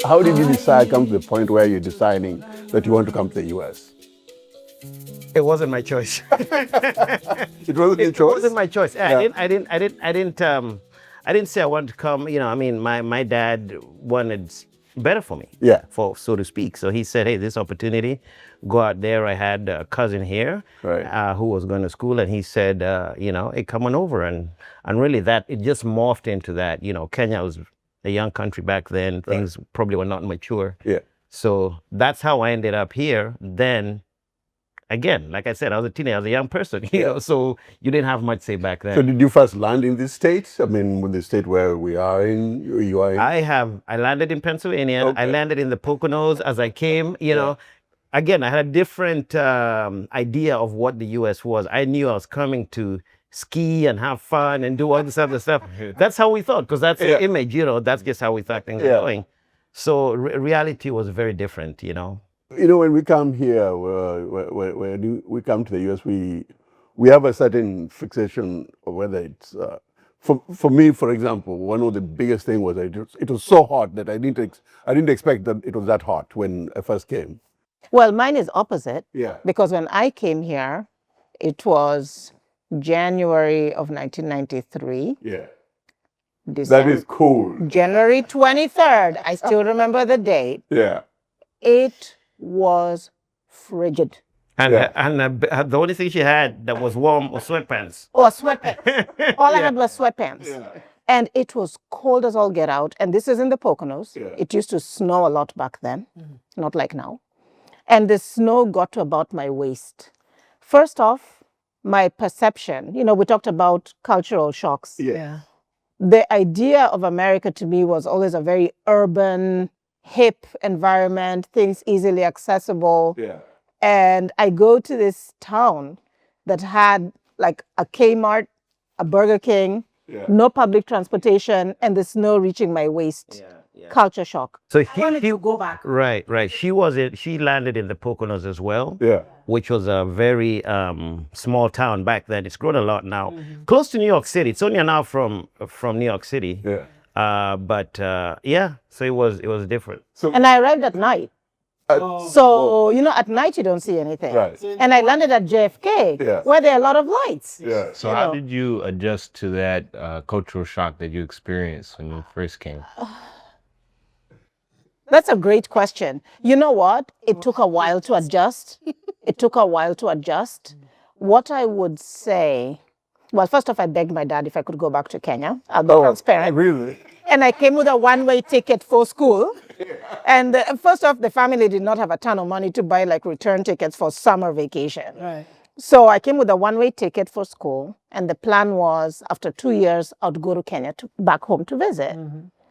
How did you decide, come to the point where you're deciding that you want to come to the US? It wasn't my choice. It wasn't your choice? It wasn't my choice. Yeah. I didn't say I wanted to come. I mean, my dad wanted better for me. Yeah. For so to speak. So he said, "Hey, this opportunity, go out there." I had a cousin here, Right. who was going to school, and he said, "Hey, come on over." And really, that it just morphed into that. Kenya was a young country back then. Things probably were not mature. Yeah. So that's how I ended up here. Then. Again, like I said, I was a teenager, I was a young person, so you didn't have much say back then. So did you first land in this state? I mean, with the state where we are in, you are in? I landed in Pennsylvania. Okay. I landed in the Poconos as I came, Again, I had a different idea of what the U.S. was. I knew I was coming to ski and have fun and do all this other stuff. That's how we thought, because that's the image, that's just how we thought things were going. So reality was very different, When we come here, when we come to the US, we have a certain fixation of whether it's, for me, for example, one of the biggest thing was that it was so hot that I didn't expect that it was that hot when I first came. Well, mine is opposite. Yeah. Because when I came here, it was January of 1993. Yeah. December, That is cool. January 23rd. I still remember the date. Yeah. It was frigid. And the only thing she had that was warm was sweatpants. Oh, sweatpants. All I had was sweatpants. Yeah. And it was cold as all get out. And this is in the Poconos. Yeah. It used to snow a lot back then, not like now. And the snow got to about my waist. First off, my perception, we talked about cultural shocks. Yeah. The idea of America to me was always a very urban, hip environment, things easily accessible. Yeah. And I go to this town that had like a Kmart, a Burger King, no public transportation, and the snow reaching my waist. Culture shock. So I wanted to go back. Right. She landed in the Poconos as well. Yeah. Which was a very small town back then. It's grown a lot now. Close to New York City. It's only an hour from New York City. Yeah. So it was different. And I arrived at night. At night you don't see anything. Right. And I landed at JFK, where there are a lot of lights. Yeah. So how did you adjust to that cultural shock that you experienced when you first came? That's a great question. You know what? It took a while to adjust. What I would say, well, first off, I begged my dad if I could go back to Kenya. I'll be transparent. Really? And I came with a one-way ticket for school. And first off, the family did not have a ton of money to buy like return tickets for summer vacation. Right. So I came with a one-way ticket for school. And the plan was after 2 years, I'd go to Kenya back home to visit.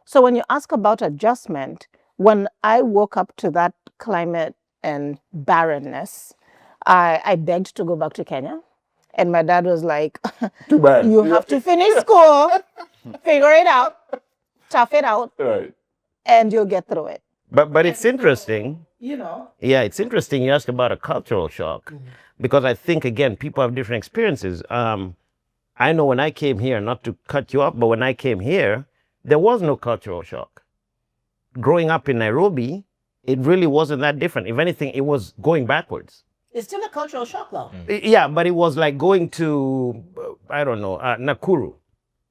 So when you ask about adjustment, when I woke up to that climate and barrenness, I begged to go back to Kenya. And my dad was like, too bad. You have to finish school, figure it out, tough it out, right, and you'll get through it. But it's interesting. Yeah, it's interesting you ask about a cultural shock. Because I think, again, people have different experiences. I know when I came here, not to cut you off, but when I came here, there was no cultural shock. Growing up in Nairobi, it really wasn't that different. If anything, it was going backwards. It's still a cultural shock, though. Yeah, but it was like going to, Nakuru.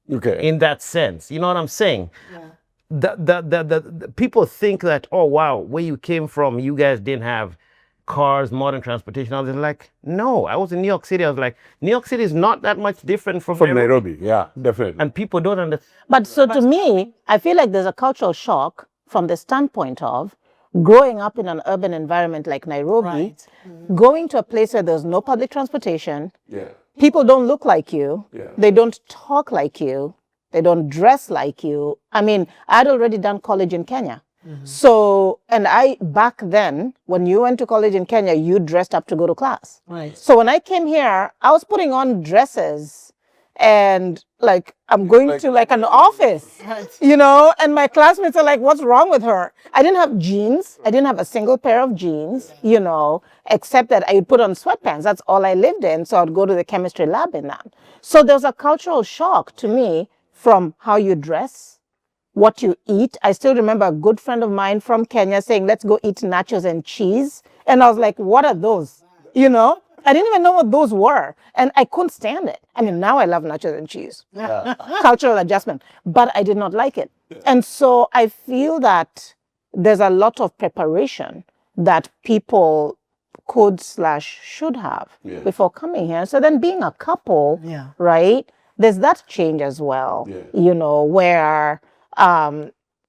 Okay. In that sense. You know what I'm saying? Yeah. The people think that, oh, wow, where you came from, you guys didn't have cars, modern transportation. I was like, no, I was in New York City. I was like, New York City is not that much different from Nairobi. Yeah, definitely. And people don't understand. But so to me, I feel like there's a cultural shock from the standpoint of growing up in an urban environment like Nairobi, going to a place where there's no public transportation, people don't look like you, they don't talk like you, they don't dress like you. I mean, I'd already done college in Kenya. So, and back then, when you went to college in Kenya, you dressed up to go to class. Right. So when I came here, I was putting on dresses and like I'm going to like an office, you know, and my classmates are like, what's wrong with her? I didn't have jeans. I didn't have a single pair of jeans, you know, except that I would put on sweatpants. That's all I lived in. So I'd go to the chemistry lab in that. So there was a cultural shock to me from how you dress, what you eat. I still remember a good friend of mine from Kenya saying, let's go eat nachos and cheese. And I was like, what are those? You know, I didn't even know what those were. And I couldn't stand it. I mean, now I love nachos and cheese. Cultural adjustment. But I did not like it. And so I feel that there's a lot of preparation that people could/should have before coming here. So then being a couple, right, there's that change as well, you know, where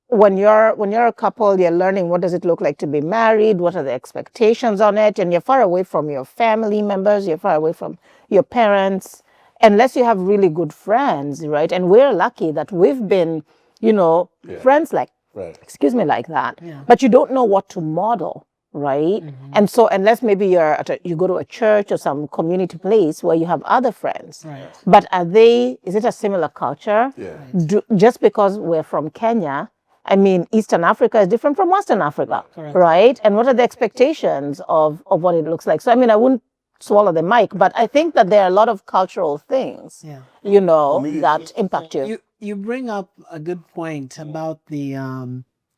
when you're a couple, you're learning what does it look like to be married, what are the expectations on it, and you're far away from your family members, you're far away from your parents, unless you have really good friends, right? And we're lucky that we've been, you know, friends like, excuse me, like that. But you don't know what to model, right? And so unless maybe you go to a church or some community place where you have other friends, but is it a similar culture? Just because we're from Kenya, I mean, Eastern Africa is different from Western Africa, right? And what are the expectations of what it looks like? So, I mean, I wouldn't swallow the mic, but I think that there are a lot of cultural things, you know, that impact you. You bring up a good point about the,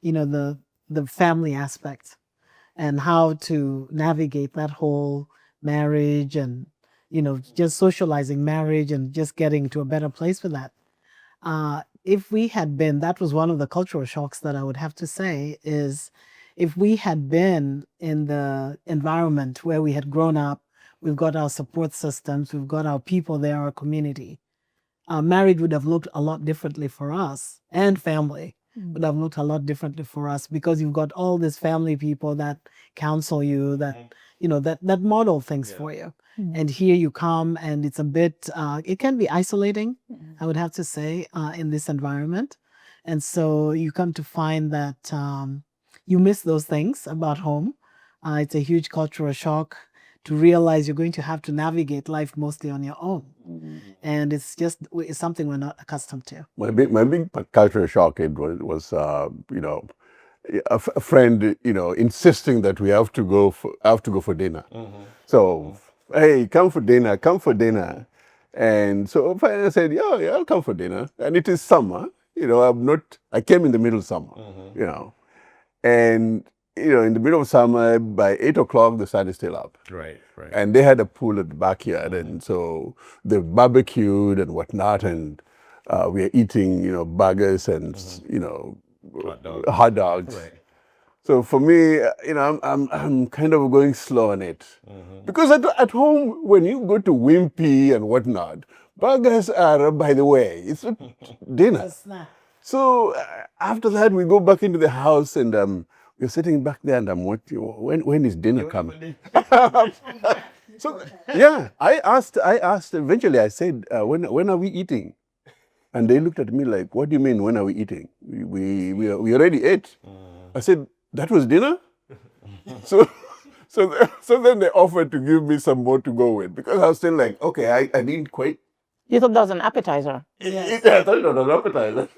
you know, the family aspect and how to navigate that whole marriage and, you know, just socializing marriage and just getting to a better place for that. If we had been, that was one of the cultural shocks that I would have to say is if we had been in the environment where we had grown up, we've got our support systems, we've got our people there, our community, marriage would have looked a lot differently for us, and family would have looked a lot differently for us because you've got all these family people that counsel you, that, you know, that model things for you. And here you come and it's a bit, it can be isolating, I would have to say, in this environment. And so you come to find that you miss those things about home. It's a huge cultural shock to realize you're going to have to navigate life mostly on your own. And it's something we're not accustomed to. My big cultural shock was you know, a friend, you know, insisting that we have to go for dinner. So, hey, come for dinner. And so finally I said, yeah, I'll come for dinner. And it is summer, you know, I came in the middle of summer, you know. And, you know, in the middle of summer, by 8 o'clock, the sun is still up. Right. And they had a pool at the backyard. And so they barbecued and whatnot. And we are eating, you know, burgers and, you know, hot dogs. Right. So for me, you know, I'm kind of going slow on it. Because at home, when you go to Wimpy and whatnot, burgers are, by the way, it's a dinner. So after that, we go back into the house and we're sitting back there and I'm watching, when is dinner coming? So, yeah, I asked, eventually I said, when are we eating? And they looked at me like, what do you mean, when are we eating? We already ate. I said, that was dinner? So then they offered to give me some more to go with because I was still like, okay, I didn't quite. You thought that was an appetizer? Yeah, I thought it was an appetizer.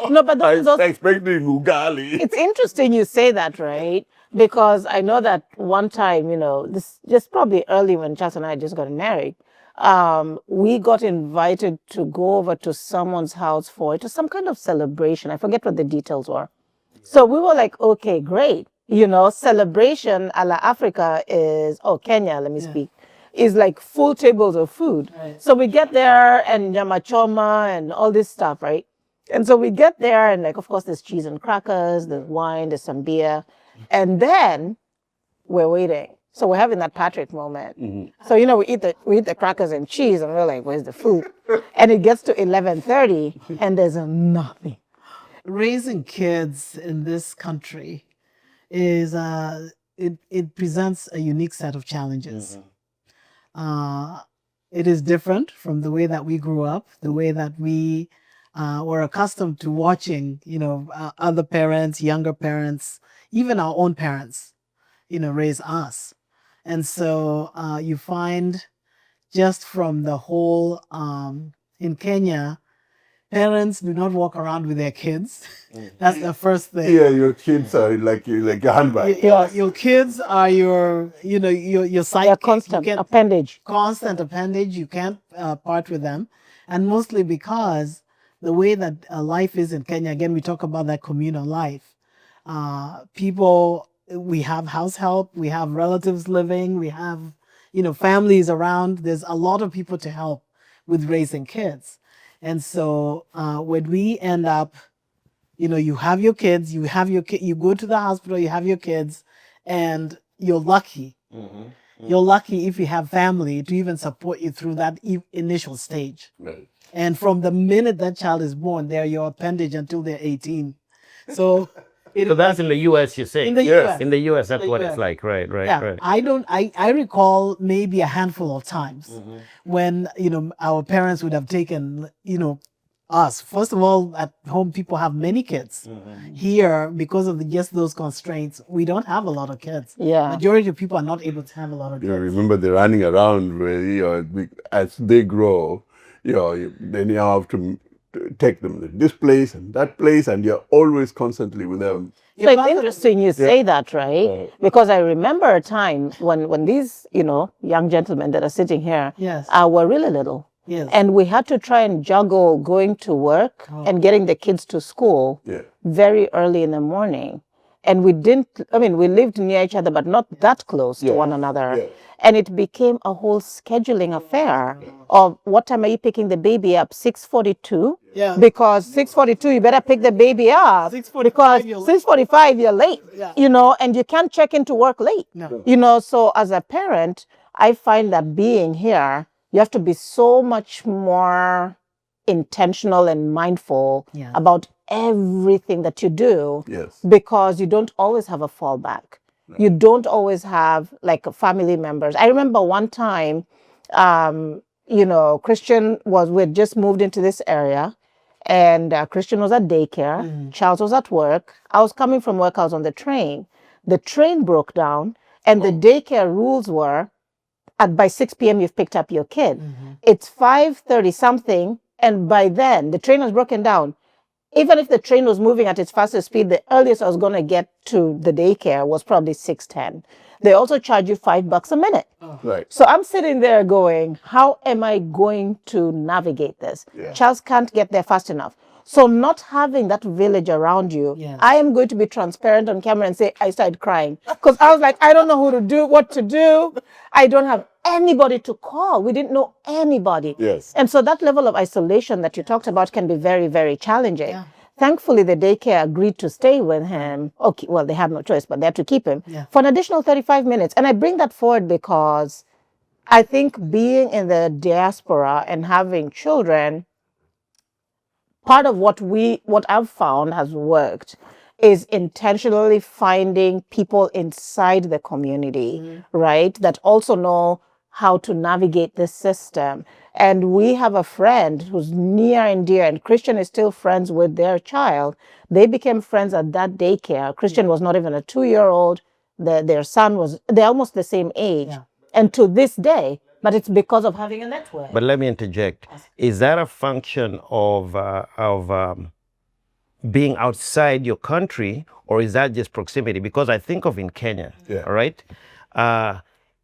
No, but I was expecting ugali. It's interesting you say that, right? Because I know that one time, you know, this just probably early when Charles and I just got married, we got invited to go over to someone's house it was some kind of celebration. I forget what the details were. So we were like, okay, great. You know, celebration a la Africa Kenya, let me speak, is like full tables of food. Right. So we get there and nyama choma and all this stuff, right? And so we get there and like, of course, there's cheese and crackers, there's wine, there's some beer. And then we're waiting. So we're having that Patrick moment. So, you know, we eat the crackers and cheese and we're like, where's the food? And it gets to 11:30 and there's nothing. Raising kids in this country is it presents a unique set of challenges. It is different from the way that we grew up, the way that we were accustomed to watching, you know, other parents, younger parents, even our own parents, you know, raise us. And so you find just from the whole in Kenya, parents do not walk around with their kids. That's the first thing. Yeah, your kids are like a handbag. Your kids are your sidekick. They're constant You can't- appendage. constant appendage. You can't part with them, and mostly because the way that life is in Kenya. Again, we talk about that communal life. People, we have house help, we have relatives living, we have families around. There's a lot of people to help with raising kids, and so when we end up, you have your kids, you go to the hospital, you have your kids, and you're lucky. You're lucky if you have family to even support you through that initial stage. Right. And from the minute that child is born, they're your appendage until they're 18. So, So that's in the U.S. you say. in the Yes. US. In the U.S. that's the what US. it's like. Right. Yeah, Right. I recall maybe a handful of times when our parents would have taken us. First of all, at home people have many kids. Here, because of just those constraints, we don't have a lot of kids. Yeah. Majority of people are not able to have a lot of You kids. remember they're running around where, as they grow, then you have to take them to this place and that place, and you're always constantly with them. So it's interesting you say that, right? Because I remember a time when these, young gentlemen that are sitting here Yes. were really little. Yes. And we had to try and juggle going to work and getting the kids to school Yeah. very early in the morning. And we we lived near each other, but not that close to one another. Yeah. And it became a whole scheduling affair of what time are you picking the baby up? 6:42? Yeah. Because 6:42, you better pick the baby up. 6:45 Because you're late. 6:45, you're late. Yeah. And you can't check into work late. No. So as a parent, I find that being here, you have to be so much more intentional and mindful Yeah. about everything that you do. Yes. Because you don't always have a fallback. You don't always have like family members. I remember one time, Christian we had just moved into this area, and Christian was at daycare. Charles was at work. I was coming from work. I was on the train. The train broke down, and the daycare rules were, by 6 p.m. you've picked up your kid. It's 5:30 something, and by then the train has broken down. Even if the train was moving at its fastest speed, the earliest I was going to get to the daycare was probably 6:10. They also charge you $5 a minute. Right. So I'm sitting there going, how am I going to navigate this? Yeah. Charles can't get there fast enough. So not having that village around you, Yes. I am going to be transparent on camera and say I started crying because I was like, I don't know what to do. I don't have anybody to call. We didn't know anybody. Yes. And so that level of isolation that you talked about can be very, very challenging. Yeah. Thankfully, the daycare agreed to stay with him. Okay, well, they had no choice, but they had to keep him for an additional 35 minutes. And I bring that forward because I think being in the diaspora and having children, part of what I've found has worked is intentionally finding people inside the community, right? That also know how to navigate this system. And we have a friend who's near and dear, and Christian is still friends with their child. They became friends at that daycare. Christian was not even a 2-year-old. Their son they're almost the same age. And to this day, but it's because of having a network. But let me interject. Is that a function of being outside your country, or is that just proximity? Because I think of in Kenya, all right?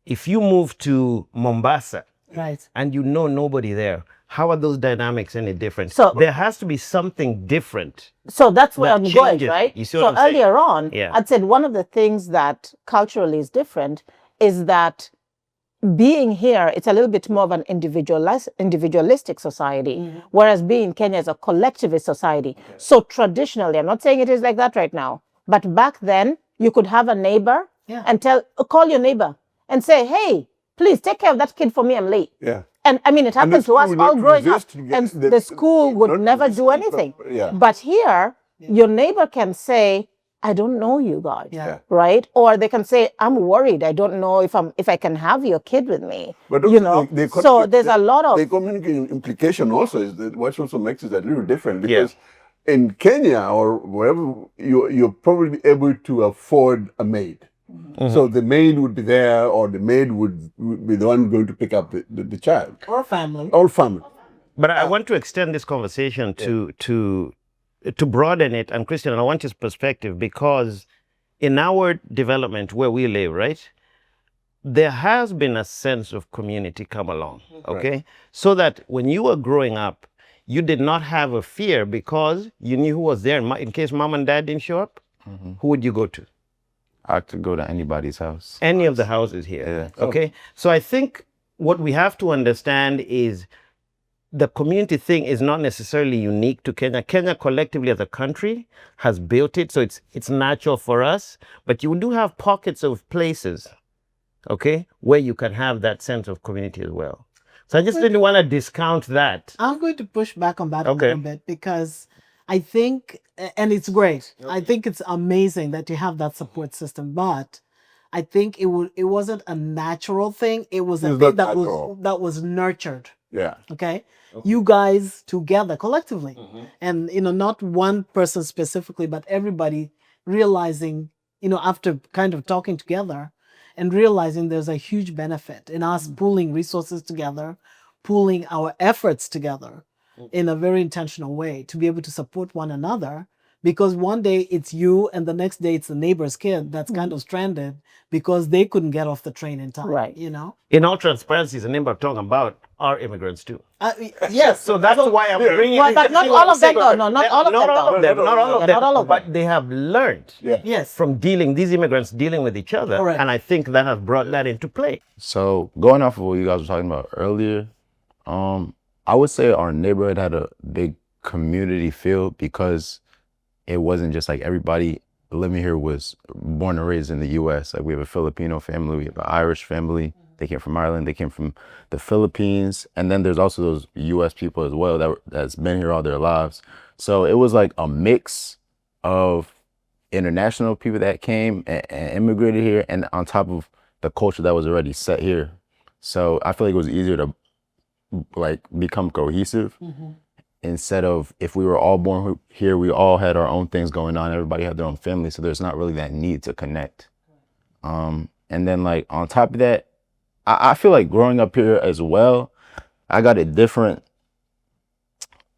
If you move to Mombasa Right. and nobody there, how are those dynamics any different? So- there has to be something different. So that's where That I'm going, changes. right? You see So what I'm saying? earlier on, Yeah. I'd said one of the things that culturally is different is that being here, it's a little bit more of an individualistic society, whereas being in Kenya is a collectivist society. So traditionally, I'm not saying it is like that right now, but back then you could have a neighbor and call your neighbor and say, hey, please take care of that kid for me, I'm late. Yeah. And I mean, it And the happened to us school all not growing up. resist to get And the- the school would not never resist do the anything. proper- yeah. But here, your neighbor can say, I don't know you guys, Yeah. right? Or they can say, I'm worried. I don't know if I can have your kid with me. But you know, so there's a lot of the community implication also is that what also makes it a little different because in Kenya or wherever you're probably able to afford a maid. So the maid would be there, or the maid would be the one going to pick up the child. Or family. All family. But I want to extend this conversation to broaden it. And Christian, I want his perspective because in our development where we live, right, there has been a sense of community come along, okay? So that when you were growing up, you did not have a fear because you knew who was there. In case mom and dad didn't show up, who would you go to? I could go to anybody's house. Any of the houses here, okay? So I think what we have to understand is the community thing is not necessarily unique to Kenya. Kenya collectively as a country has built it, so it's natural for us. But you do have pockets of places, okay, where you can have that sense of community as well. So I just didn't want to discount that. I'm going to push back on that a Okay. little bit because I think, and it's great. I think it's amazing that you have that support system, but I think it wasn't a natural thing. It was a It's thing not natural. that was nurtured. Yeah. Okay? You guys together collectively, and not one person specifically, but everybody realizing, after kind of talking together and realizing there's a huge benefit in us pooling resources together, pooling our efforts together in a very intentional way to be able to support one another. Because one day it's you and the next day it's the neighbor's kid that's kind of stranded because they couldn't get off the train in time. Right. In all transparency, the name I'm talking about are immigrants too. Yes. So that's why I'm bringing Well, but not all of them, though. No, not all of them, Not all though. of them. Not all of Yeah, them. not all of them. But they have learned Yes. from these immigrants dealing with each other. Correct. And I think that has brought that into play. So going off of what you guys were talking about earlier, I would say our neighborhood had a big community feel because it wasn't just like everybody living here was born and raised in the U.S. Like we have a Filipino family, we have an Irish family. They came from Ireland, they came from the Philippines. And then there's also those U.S. people as well that's been here all their lives. So it was like a mix of international people that came and immigrated here, and on top of the culture that was already set here. So I feel like it was easier to like become cohesive instead of if we were all born here, we all had our own things going on. Everybody had their own family, so there's not really that need to connect. And then like on top of that, I feel like growing up here as well, I got a different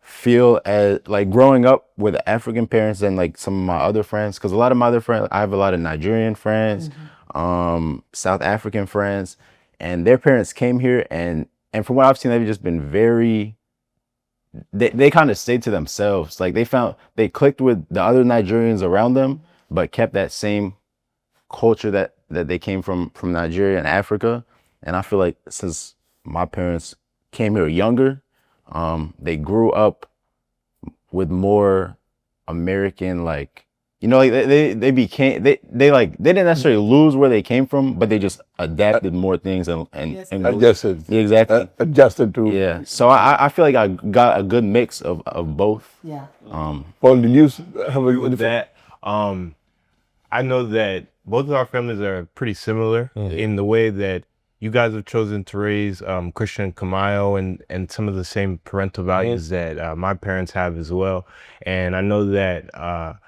feel as like growing up with African parents than like some of my other friends. Because a lot of my other friends, I have a lot of Nigerian friends, South African friends, and their parents came here and from what I've seen, they've just been very. They kind of stayed to themselves. Like they clicked with the other Nigerians around them, but kept that same culture that they came from Nigeria and Africa. And I feel like since my parents came here younger, they grew up with more American, like, like they became, they didn't necessarily lose where they came from, but they just adapted more things and Adjusted. Yeah, exactly. Adjusted to. Yeah. So I feel like I got a good mix of both. Yeah. Paul, did you have a With that, I know that both of our families are pretty similar in the way that you guys have chosen to raise Christian Kamayo and some of the same parental values that my parents have as well. And I know that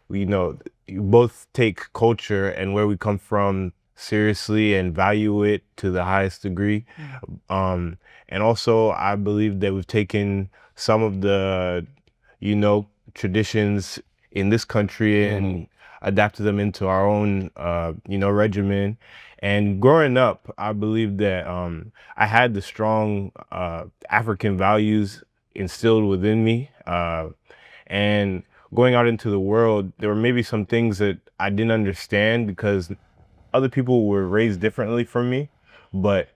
you both take culture and where we come from seriously and value it to the highest degree. And also I believe that we've taken some of the, traditions in this country and adapted them into our own, regimen. And growing up, I believe that I had the strong African values instilled within me. And going out into the world, there were maybe some things that I didn't understand because other people were raised differently from me. But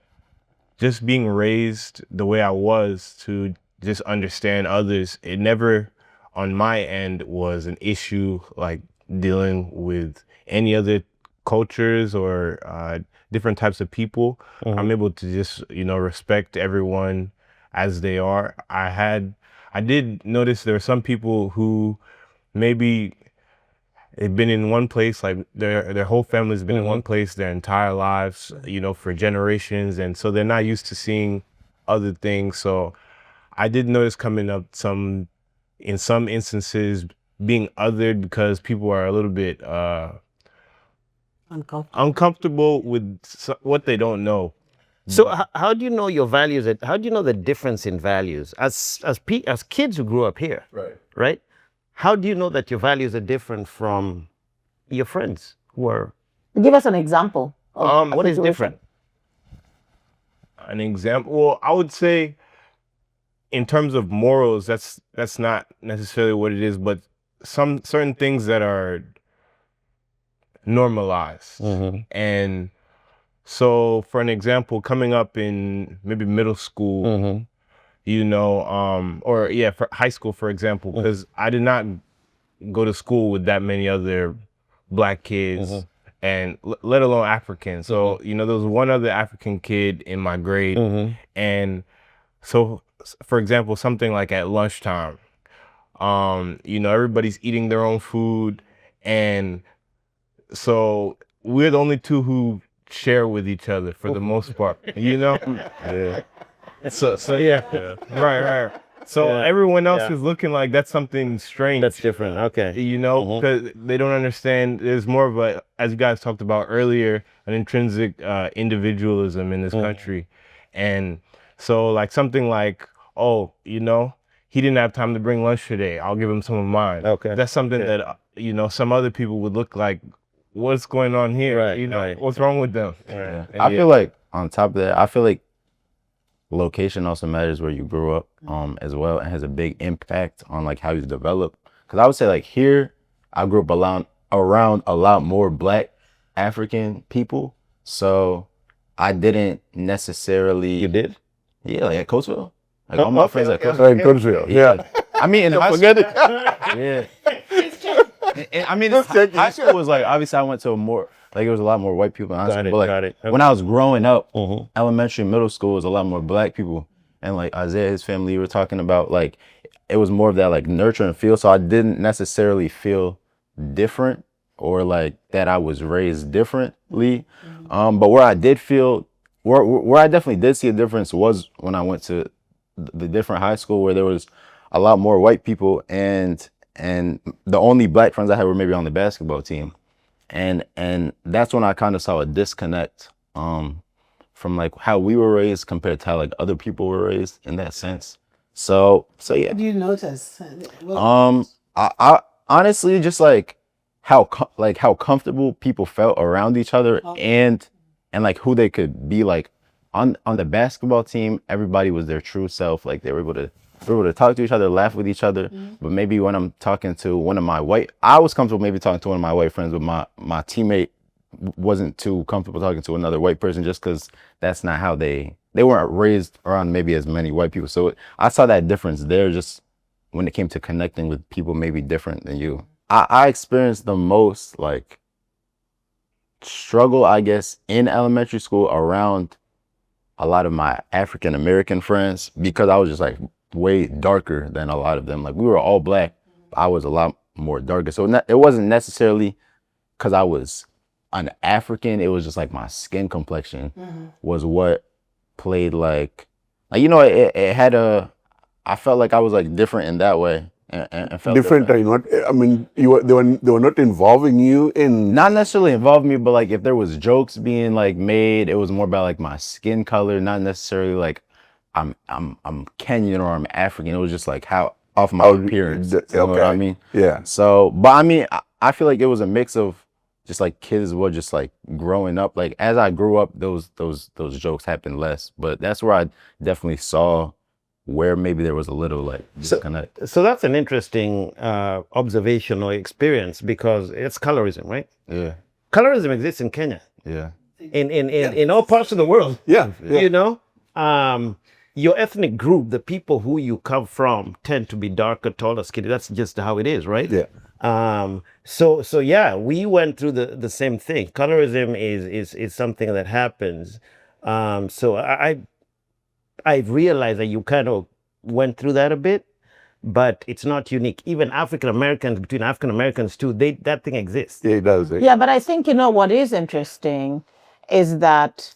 just being raised the way I was to just understand others, it never on my end was an issue like dealing with any other cultures or different types of people. I'm able to just, respect everyone as they are. I did notice there were some people who maybe they've been in one place, like their whole family's been in one place their entire lives, for generations. And so they're not used to seeing other things. So I did notice coming up in some instances being othered because people are a little bit uncomfortable with what they don't know. So how do you know your values? How do you know the difference in values as kids who grew up here? Right. How do you know that your values are different from your friends who are? Give us an example. Of a What is situation. different? An example, well, I would say in terms of morals, that's not necessarily what it is, but some certain things that are normalized. And so for an example, coming up in maybe middle school, you know, or yeah, for high school, for example, because I did not go to school with that many other black kids and let alone African. So, you know, there was one other African kid in my grade. And so, for example, something like at lunchtime, you know, everybody's eating their own food. And so we're the only two who share with each other for the most part, you know? Yeah. So yeah. Right. So everyone else is looking like that's something strange. That's different. Okay. You know, because they don't understand. There's more of a, as you guys talked about earlier, an intrinsic individualism in this country. And so like something like, oh, you know, he didn't have time to bring lunch today. I'll give him some of mine. Okay. That's something that, you know, some other people would look like, what's going on here? Right, You know, right. what's wrong with them? Yeah. And I feel like on top of that, I feel like location also matters where you grew up as well, and has a big impact on like how you develop. Because I would say like here, I grew up around a lot more Black African people, so I didn't necessarily. You did? Yeah, like at Coatesville. Like all my friends at Coatesville. Right, Coatesville. Yeah. I mean, in high school, Forget it. yeah. And I mean, high school was like, obviously I went to a more, like it was a lot more white people in high school. But like, got it. when I was growing up, elementary, middle school was a lot more Black people. And like Isaiah, his family, were talking about like, it was more of that like nurturing feel. So I didn't necessarily feel different or like that I was raised differently. But where I did feel, where I definitely did see a difference was when I went to the different high school where there was a lot more white people, and the only Black friends I had were maybe on the basketball team. And that's when I kind of saw a disconnect from like how we were raised compared to how like other people were raised in that sense. So yeah. What do you notice? I honestly just like how comfortable people felt around each other, and like who they could be. Like on the basketball team, everybody was their true self. Like they were able to talk to each other, laugh with each other. But maybe when I'm talking to one of my I was comfortable maybe talking to one of my white friends, but my teammate wasn't too comfortable talking to another white person, just because that's not how they weren't raised around maybe as many white people. So I saw that difference there, just when it came to connecting with people maybe different than you. I experienced the most like struggle, I guess, in elementary school around a lot of my African American friends, because I was just like way darker than a lot of them. Like we were all Black, but I was a lot more darker. So it wasn't necessarily because I was an African. It was just like my skin complexion was what played like you know, it had I felt like I was like different in that way, and felt Different, are you not? I mean, they were not involving you in. not necessarily involved me, but like if there was jokes being like made, it was more about like my skin color, not necessarily like I'm Kenyan or I'm African. It was just like how off my appearance. You know what I mean? Yeah. So, but I mean, I feel like it was a mix of just like kids were just like growing up. Like as I grew up, those jokes happened less. But that's where I definitely saw where maybe there was a little like disconnect. So that's an interesting observation or experience, because it's colorism, right? Yeah. Colorism exists in Kenya, Yeah. in all parts of the world. Yeah. You know, your ethnic group, the people who you come from, tend to be darker, taller, skinny. That's just how it is, right? Yeah. So yeah, we went through the same thing. Colorism is something that happens. So I realized that you kind of went through that a bit, but it's not unique. Even African Americans, between African Americans too, that thing exists. Yeah, it does. Yeah, but I think, you know, what is interesting is that,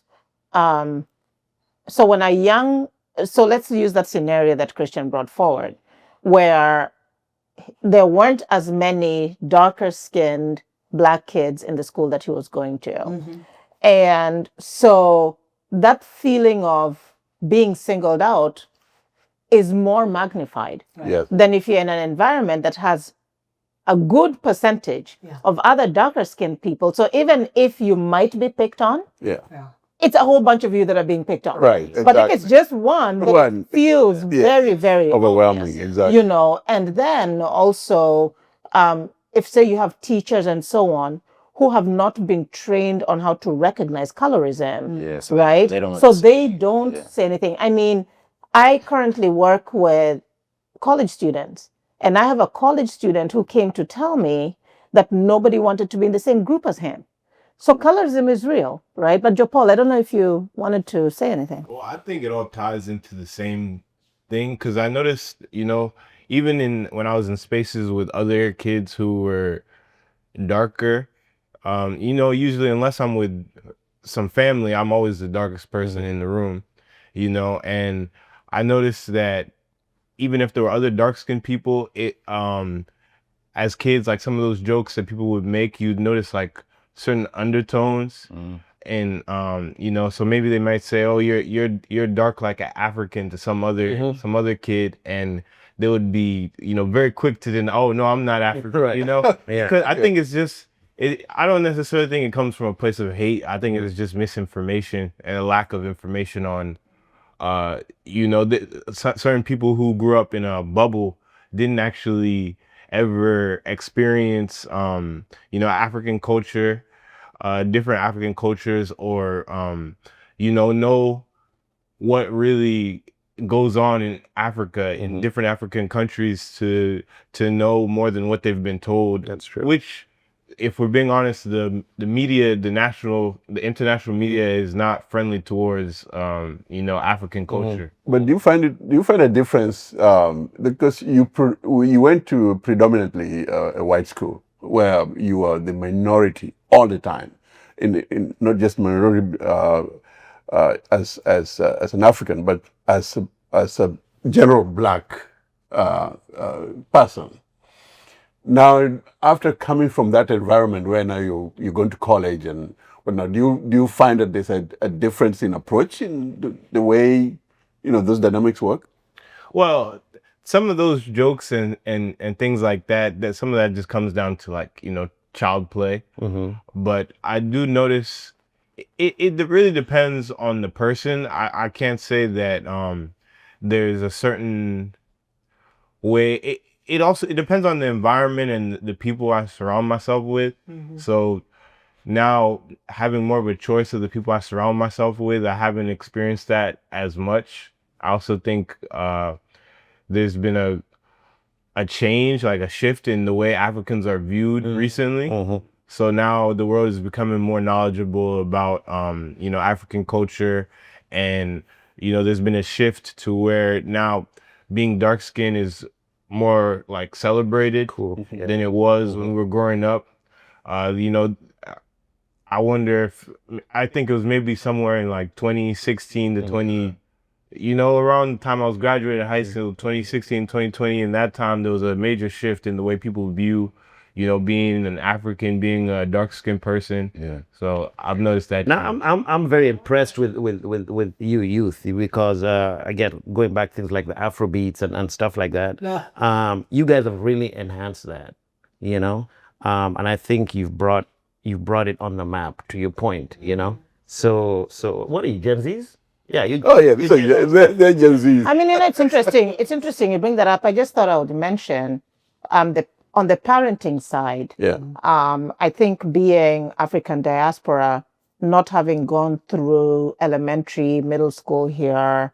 so let's use that scenario that Christian brought forward, where there weren't as many darker skinned Black kids in the school that he was going to. And so that feeling of being singled out is more magnified Yes. than if you're in an environment that has a good percentage of other darker skinned people. So even if you might be picked on, Yeah. it's a whole bunch of you that are being picked on. Right. But if it's just one, then One. it feels very, very Overwhelming. obvious, Exactly. you know. And then also, if say you have teachers and so on who have not been trained on how to recognize colorism, Yeah, so right? they don't So say they don't say anything. I mean, I currently work with college students, and I have a college student who came to tell me that nobody wanted to be in the same group as him. So colorism is real, right? But Joe Paul, I don't know if you wanted to say anything. Well, I think it all ties into the same thing because I noticed, you know, even in when I was in spaces with other kids who were darker, you know, usually unless I'm with some family, I'm always the darkest person in the room, you know, and I noticed that even if there were other dark skinned people, as kids, like some of those jokes that people would make, you'd notice like certain undertones. And you know, so maybe they might say, "Oh, you're dark like an African" to some other kid, and they would be, you know, very quick to then, "Oh no, I'm not African," Right. you know. Yeah. Because I think it's just, I don't necessarily think it comes from a place of hate. I think it's just misinformation and a lack of information on, you know, certain people who grew up in a bubble didn't actually ever experience, you know, African culture, different African cultures, or you know what really goes on in Africa in different African countries to know more than what they've been told. That's true. Which, if we're being honest, the media, the international media is not friendly towards you know, African culture. But do you find a difference because you went to predominantly a white school where you are the minority all the time, in not just minority as an African, but as a general black person. Now, after coming from that environment where now you're going to college and whatnot, do you find that there's a difference in approach in the way, you know, those dynamics work? Well, some of those jokes and things like that some of that just comes down to, like, you know, child play. But I do notice it really depends on the person. I can't say that there's a certain way. It depends on the environment and the people I surround myself with. So now, having more of a choice of the people I surround myself with, I haven't experienced that as much. I also think there's been a change, like a shift in the way Africans are viewed recently. So now the world is becoming more knowledgeable about you know, African culture, and you know, there's been a shift to where now being dark skinned is more like celebrated than it was when we were growing up. You know, I wonder if, I think it was maybe somewhere in like 2016 to 20, you know, around the time I was graduating high school, 2016, 2020, in that time there was a major shift in the way people view, you know, being an African, being a dark skinned person. Yeah. So I've noticed that. Now I'm very impressed with you youth, because again, going back things like the Afro beats and stuff like that. You guys have really enhanced that, you know, and I think you've brought it on the map, to your point, you know. So what are you, Gen Zs? Yeah, you. Oh yeah, they're Gen Zs. I mean, you know, it's interesting. It's interesting you bring that up. I just thought I would mention on the parenting side. Yeah. I think being African diaspora, not having gone through elementary, middle school here,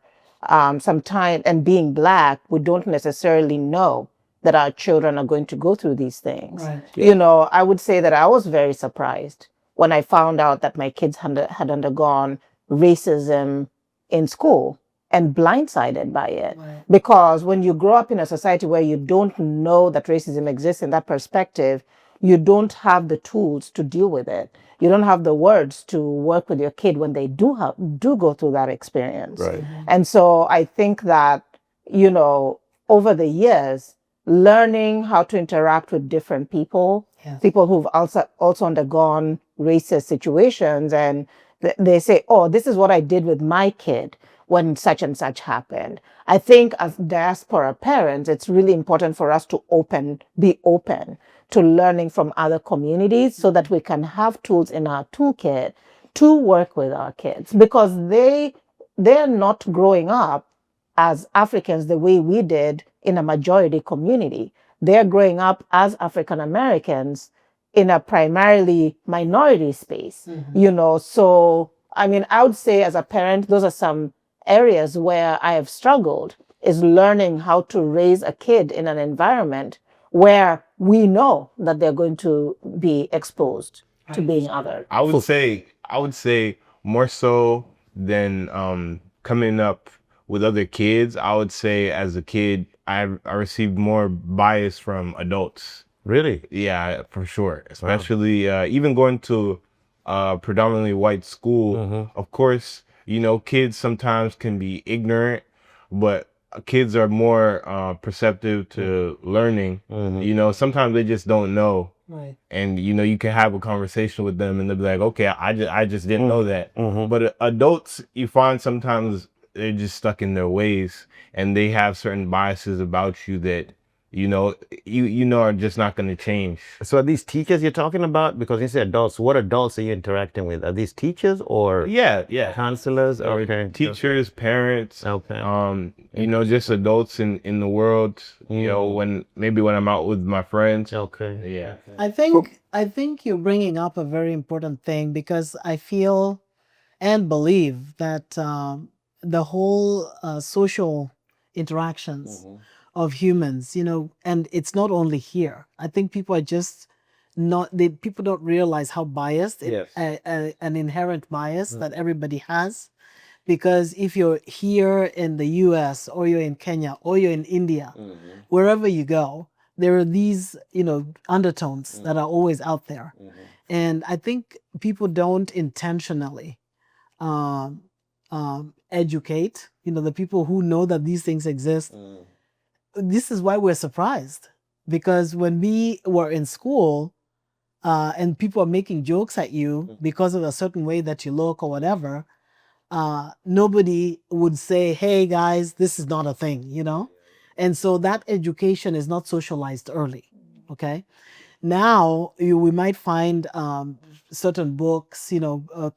sometime, and being black, we don't necessarily know that our children are going to go through these things. Right. You know, I would say that I was very surprised when I found out that my kids had undergone racism in school and blindsided by it. Right. Because when you grow up in a society where you don't know that racism exists in that perspective, you don't have the tools to deal with it. You don't have the words to work with your kid when they do go through that experience. Right. And so I think that, you know, over the years, learning how to interact with different people, Yes. people who've also undergone racist situations, and They say, oh, this is what I did with my kid when such and such happened. I think as diaspora parents, it's really important for us to be open to learning from other communities so that we can have tools in our toolkit to work with our kids, because they're not growing up as Africans the way we did in a majority community. They're growing up as African Americans in a primarily minority space, So, I mean, I would say as a parent, those are some areas where I have struggled, is learning how to raise a kid in an environment where we know that they're going to be exposed to being other. I would say more so than coming up with other kids. I would say as a kid, I received more bias from adults. Really? Yeah, for sure. Especially even going to a predominantly white school. Of course, kids sometimes can be ignorant, but kids are more perceptive to learning. Sometimes they just don't know. Right. And you can have a conversation with them and they'll be like, okay, I just didn't know that. But adults, you find sometimes they're just stuck in their ways and they have certain biases about you that are just not going to change. So are these teachers you're talking about? Because you say adults, what adults are you interacting with? Are these teachers or Yeah. counselors? Or Okay. teachers, parents, Okay. just adults in the world, when I'm out with my friends. Okay. Yeah. I think you're bringing up a very important thing, because I feel and believe that the whole social interactions of humans, and it's not only here. I think people are just people don't realize how biased an inherent bias that everybody has. Because if you're here in the US or you're in Kenya or you're in India, wherever you go, there are these, undertones that are always out there. And I think people don't intentionally educate, the people who know that these things exist. This is why we're surprised. Because when we were in school, and people are making jokes at you because of a certain way that you look or whatever, nobody would say, hey guys, this is not a thing, And so that education is not socialized early. Okay. Now we might find certain books,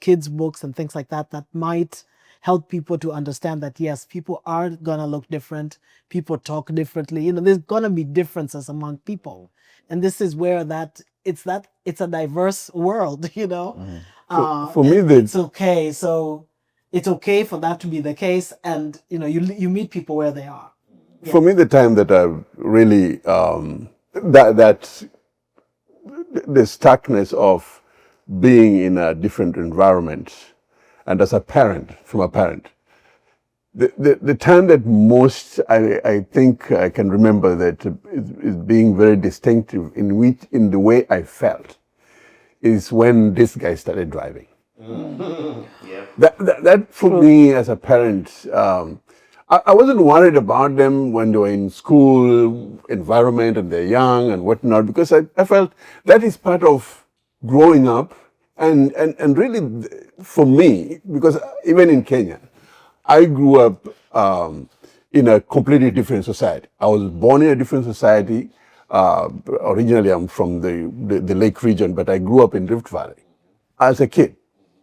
kids' books and things like that might help people to understand that, yes, people are gonna look different, people talk differently, there's gonna be differences among people. And this is where it's a diverse world, For me, it's okay. So it's okay for that to be the case, and you meet people where they are. For me, the time that I've really that the starkness of being in a different environment, and as a parent, the time that most I think I can remember that is being very distinctive in the way I felt is when this guy started driving. That for me as a parent, I wasn't worried about them when they were in school environment and they're young and whatnot, because I felt that is part of growing up and really for me, because even in Kenya, I grew up in a completely different society. I was born in a different society. Originally, I'm from the Lake region, but I grew up in Rift Valley as a kid.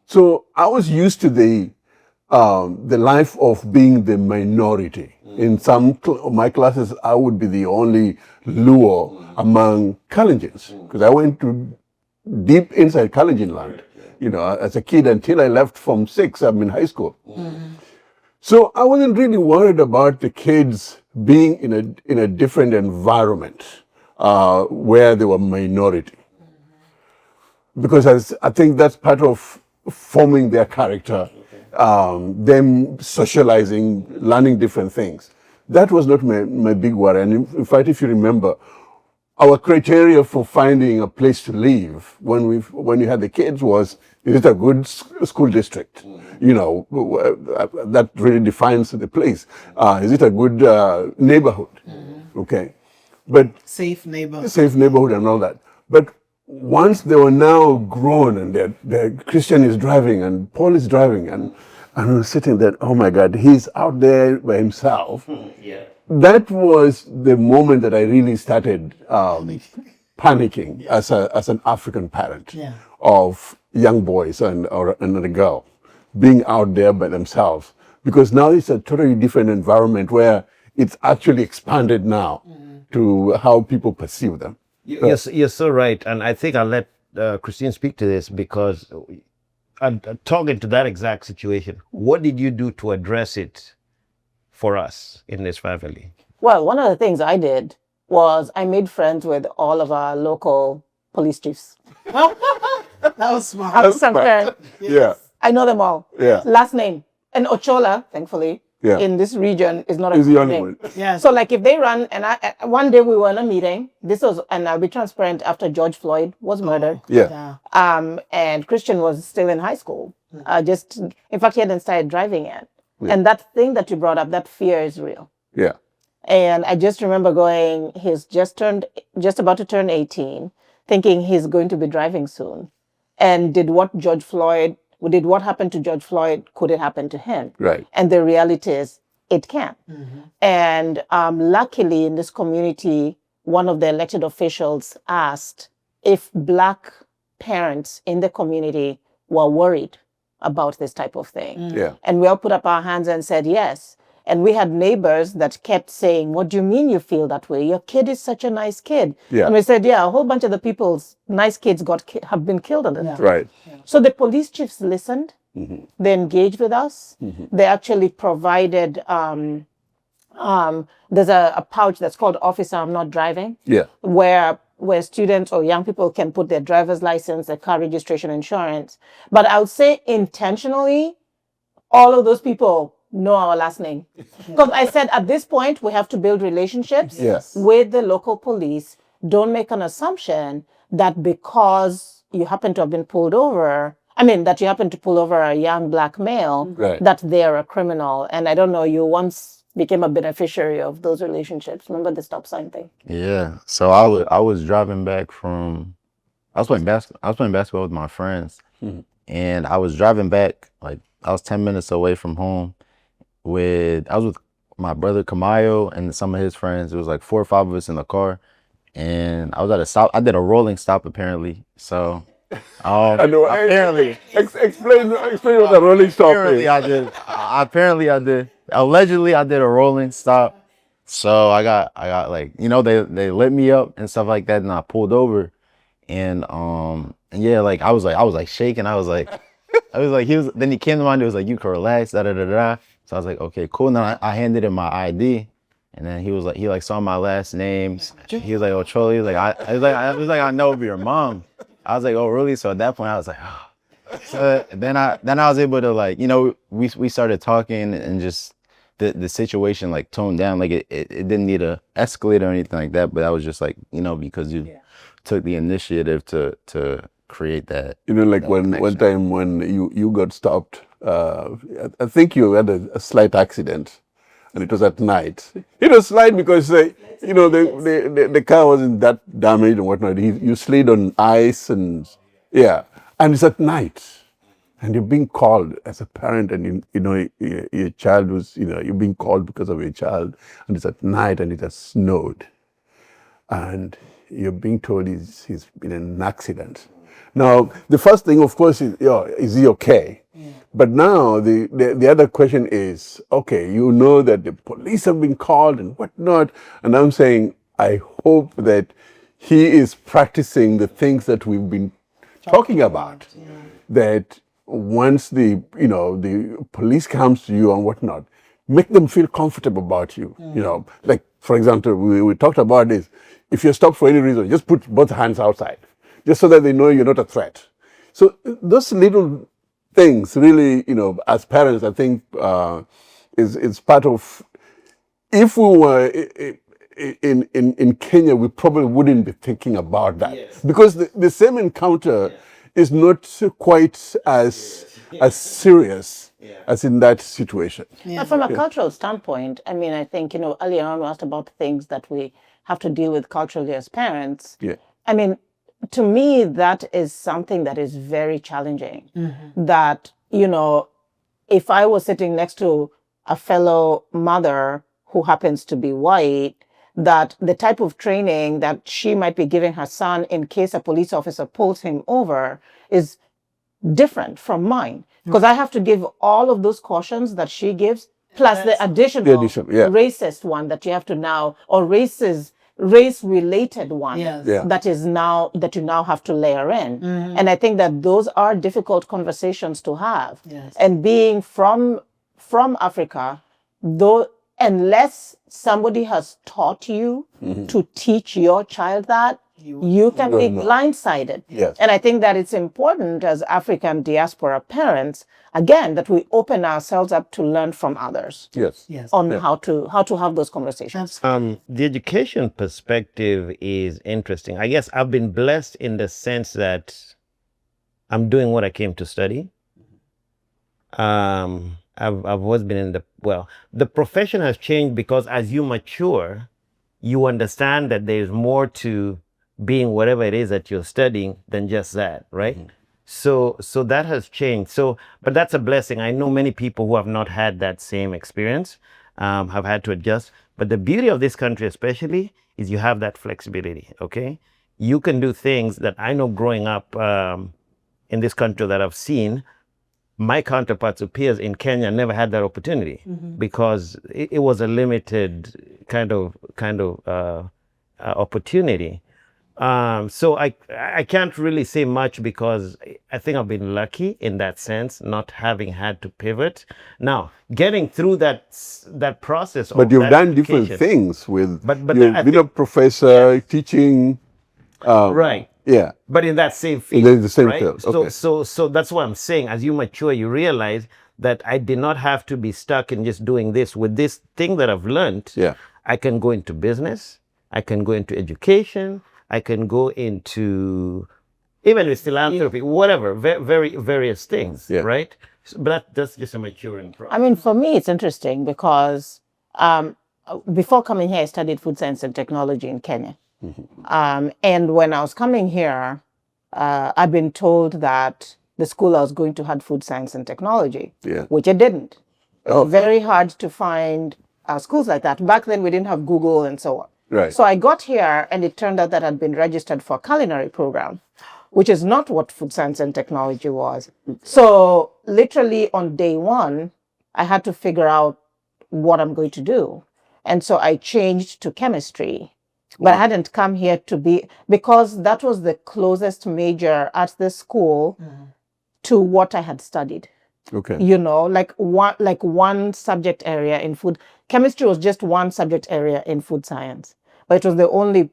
So I was used to the life of being the minority. In some of my classes, I would be the only Luo among Kalenjins, because I went to deep inside Kalenjin land, as a kid until I left Form 6. I'm in high school. So I wasn't really worried about the kids being in a different environment where they were minority, because I think that's part of forming their character, them socializing, learning different things. That was not my big worry. And in fact, if you remember, our criteria for finding a place to live when we had the kids was, is it a good school district? That really defines the place. Is it a good neighborhood? Okay. But Safe neighborhood. and all that. But once they were now grown and the Christian is driving and Paul is driving and I'm sitting there, oh my God, he's out there by himself. That was the moment that I really started panicking as an African parent of young boys and a girl being out there by themselves, because now it's a totally different environment where it's actually expanded now to how people perceive them. You're so right, and I think I'll let Christine speak to this, because talking to that exact situation, what did you do to address it for us in this family? Well, one of the things I did was I made friends with all of our local police chiefs. That was smart. I'm transparent. Yeah. I know them all. Yeah. Last name. And Ochola, thankfully, in this region is not a Is the only name. one. Yes. So like if they run, and one day we were in a meeting, and I'll be transparent, after George Floyd was murdered. Yeah. And Christian was still in high school. In fact, he hadn't started driving yet. And that thing that you brought up, that fear is real. Yeah. And I just remember he's just about to turn 18, thinking he's going to be driving soon. And did what happened to George Floyd, could it happen to him? Right. And the reality is, it can. And luckily in this community, one of the elected officials asked if Black parents in the community were worried about this type of thing. Yeah. And we all put up our hands and said yes. And we had neighbors that kept saying, what do you mean you feel that way? Your kid is such a nice kid. Yeah. And we said, yeah, a whole bunch of the people's nice kids have been killed on that. Right. So the police chiefs listened. They engaged with us. They actually provided, there's a pouch that's called Officer I'm Not Driving. Yeah. Where students or young people can put their driver's license, their car registration, insurance. But I would say intentionally, all of those people know our last name. Because I said at this point, we have to build relationships with the local police. Don't make an assumption that because you happen to have been pulled over, that you happen to pull over a young Black male, that they're a criminal. And I don't know, you once became a beneficiary of those relationships. Remember the stop sign thing? Yeah. So I was driving back from, I was playing basketball with my friends, and I was driving back, like I was 10 minutes away from home. I was with my brother Kamayo and some of his friends. It was like 4 or 5 of us in the car, and I was at a stop. I did a rolling stop apparently. So I know. apparently, Explain what the rolling stop apparently is. I did. Apparently I did. Allegedly I did a rolling stop. So I got like, they lit me up and stuff like that, and I pulled over, and yeah, like I was like shaking. Then he came to mind. It was like, you can relax, da da da da. So I was like, okay, cool. And then I handed him my ID, and then he saw my last name. He was like, oh, Choli. He was like, I was like, I know your mom. I was like, oh, really? So at that point, I was like, oh. So then I was able to we started talking, and just the situation like toned down. Like it didn't need to escalate or anything like that. But I was just like, because you took the initiative to create that. Like one time when you got stopped, I think you had a slight accident, and it was at night. It was slight because the car wasn't that damaged and whatnot. You slid on ice and it's at night, and you're being called as a parent, and your child was you're being called because of your child, and it's at night and it has snowed, and you're being told he's been in an accident. Now, the first thing, of course, is he okay? But now the other question is, okay, that the police have been called and whatnot, and I'm saying, I hope that he is practicing the things that we've been talking about. That once the police comes to you and whatnot, make them feel comfortable about you. Like for example, we talked about this. If you're stopped for any reason, just put both hands outside, just so that they know you're not a threat. So those little things really, as parents, I think is part of, if we were in Kenya, we probably wouldn't be thinking about that. Because the same encounter is not quite as serious as in that situation. But from a cultural standpoint, I think, earlier on we asked about things that we have to deal with culturally as parents. to me, that is something that is very challenging. That, you know, if I was sitting next to a fellow mother who happens to be white, that the type of training that she might be giving her son in case a police officer pulls him over is different from mine. Because I have to give all of those cautions that she gives, plus the additional racist one that you have to now, or race-related one that is now, that you now have to layer in. And I think that those are difficult conversations to have. And being from Africa, though, unless somebody has taught you to teach your child that, you can be blindsided. And I think that it's important as African diaspora parents, again, that we open ourselves up to learn from others on how to have those conversations. The education perspective is interesting. I guess I've been blessed in the sense that I'm doing what I came to study. I've always been in the profession has changed because as you mature, you understand that there's more to being whatever it is that you're studying than just that, right? So that has changed. But that's a blessing. I know many people who have not had that same experience, have had to adjust. But the beauty of this country especially is you have that flexibility, okay? You can do things that I know growing up in this country that I've seen, my counterparts or peers in Kenya never had that opportunity because it was a limited kind of opportunity. So I can't really say much because I think I've been lucky in that sense, not having had to pivot. Now, getting through that process. But you've done different things with. But you've been a professor teaching. Right. Yeah. But in that same field. In the same right? field. Okay. So that's what I'm saying. As you mature, you realize that I did not have to be stuck in just doing this. With this thing that I've learned, I can go into business, I can go into education, I can go into even with philanthropy, whatever, very various things, right? But that's just a maturing process. I mean, for me, it's interesting because before coming here, I studied food science and technology in Kenya. And when I was coming here, I've been told that the school I was going to had food science and technology, which it didn't. It's very hard to find schools like that. Back then, we didn't have Google and so on. Right. So I got here and it turned out that I'd been registered for a culinary program, which is not what food science and technology was. So literally on day one, I had to figure out what I'm going to do. And so I changed to chemistry. But I hadn't come here because that was the closest major at the school to what I had studied. Okay. You know, like one subject area in food. Chemistry was just one subject area in food science. But it was the only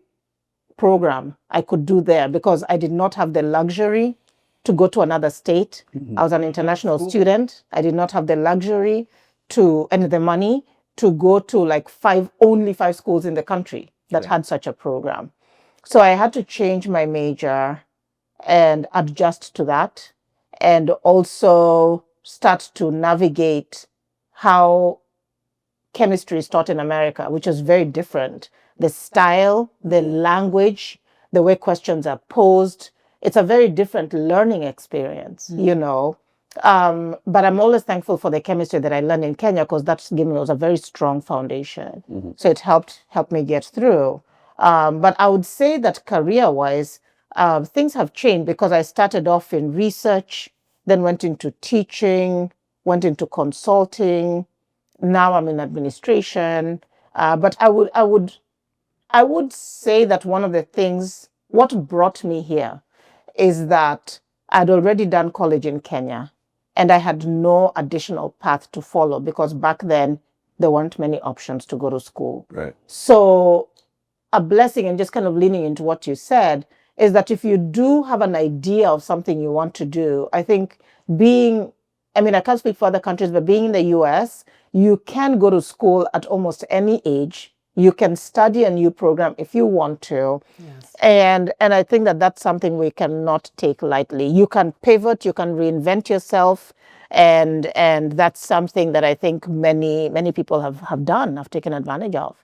program I could do there because I did not have the luxury to go to another state. I was an international student. I did not have the luxury and the money to go to only five schools in the country that had such a program. So I had to change my major and adjust to that, and also start to navigate how chemistry is taught in America, which is very different. The style, the language, the way questions are posed, it's a very different learning experience, you know. But I'm always thankful for the chemistry that I learned in Kenya because that's given us a very strong foundation. So it helped me get through. But I would say that career-wise, things have changed because I started off in research, then went into teaching, went into consulting. Now I'm in administration. But I would say that one of the things, what brought me here is that I'd already done college in Kenya and I had no additional path to follow because back then there weren't many options to go to school. Right. So a blessing, and just kind of leaning into what you said, is that if you do have an idea of something you want to do, I think I can't speak for other countries, but being in the US, you can go to school at almost any age. You can study a new program if you want to. Yes. And I think that that's something we cannot take lightly. You can pivot, you can reinvent yourself. And that's something that I think many people have done, have taken advantage of.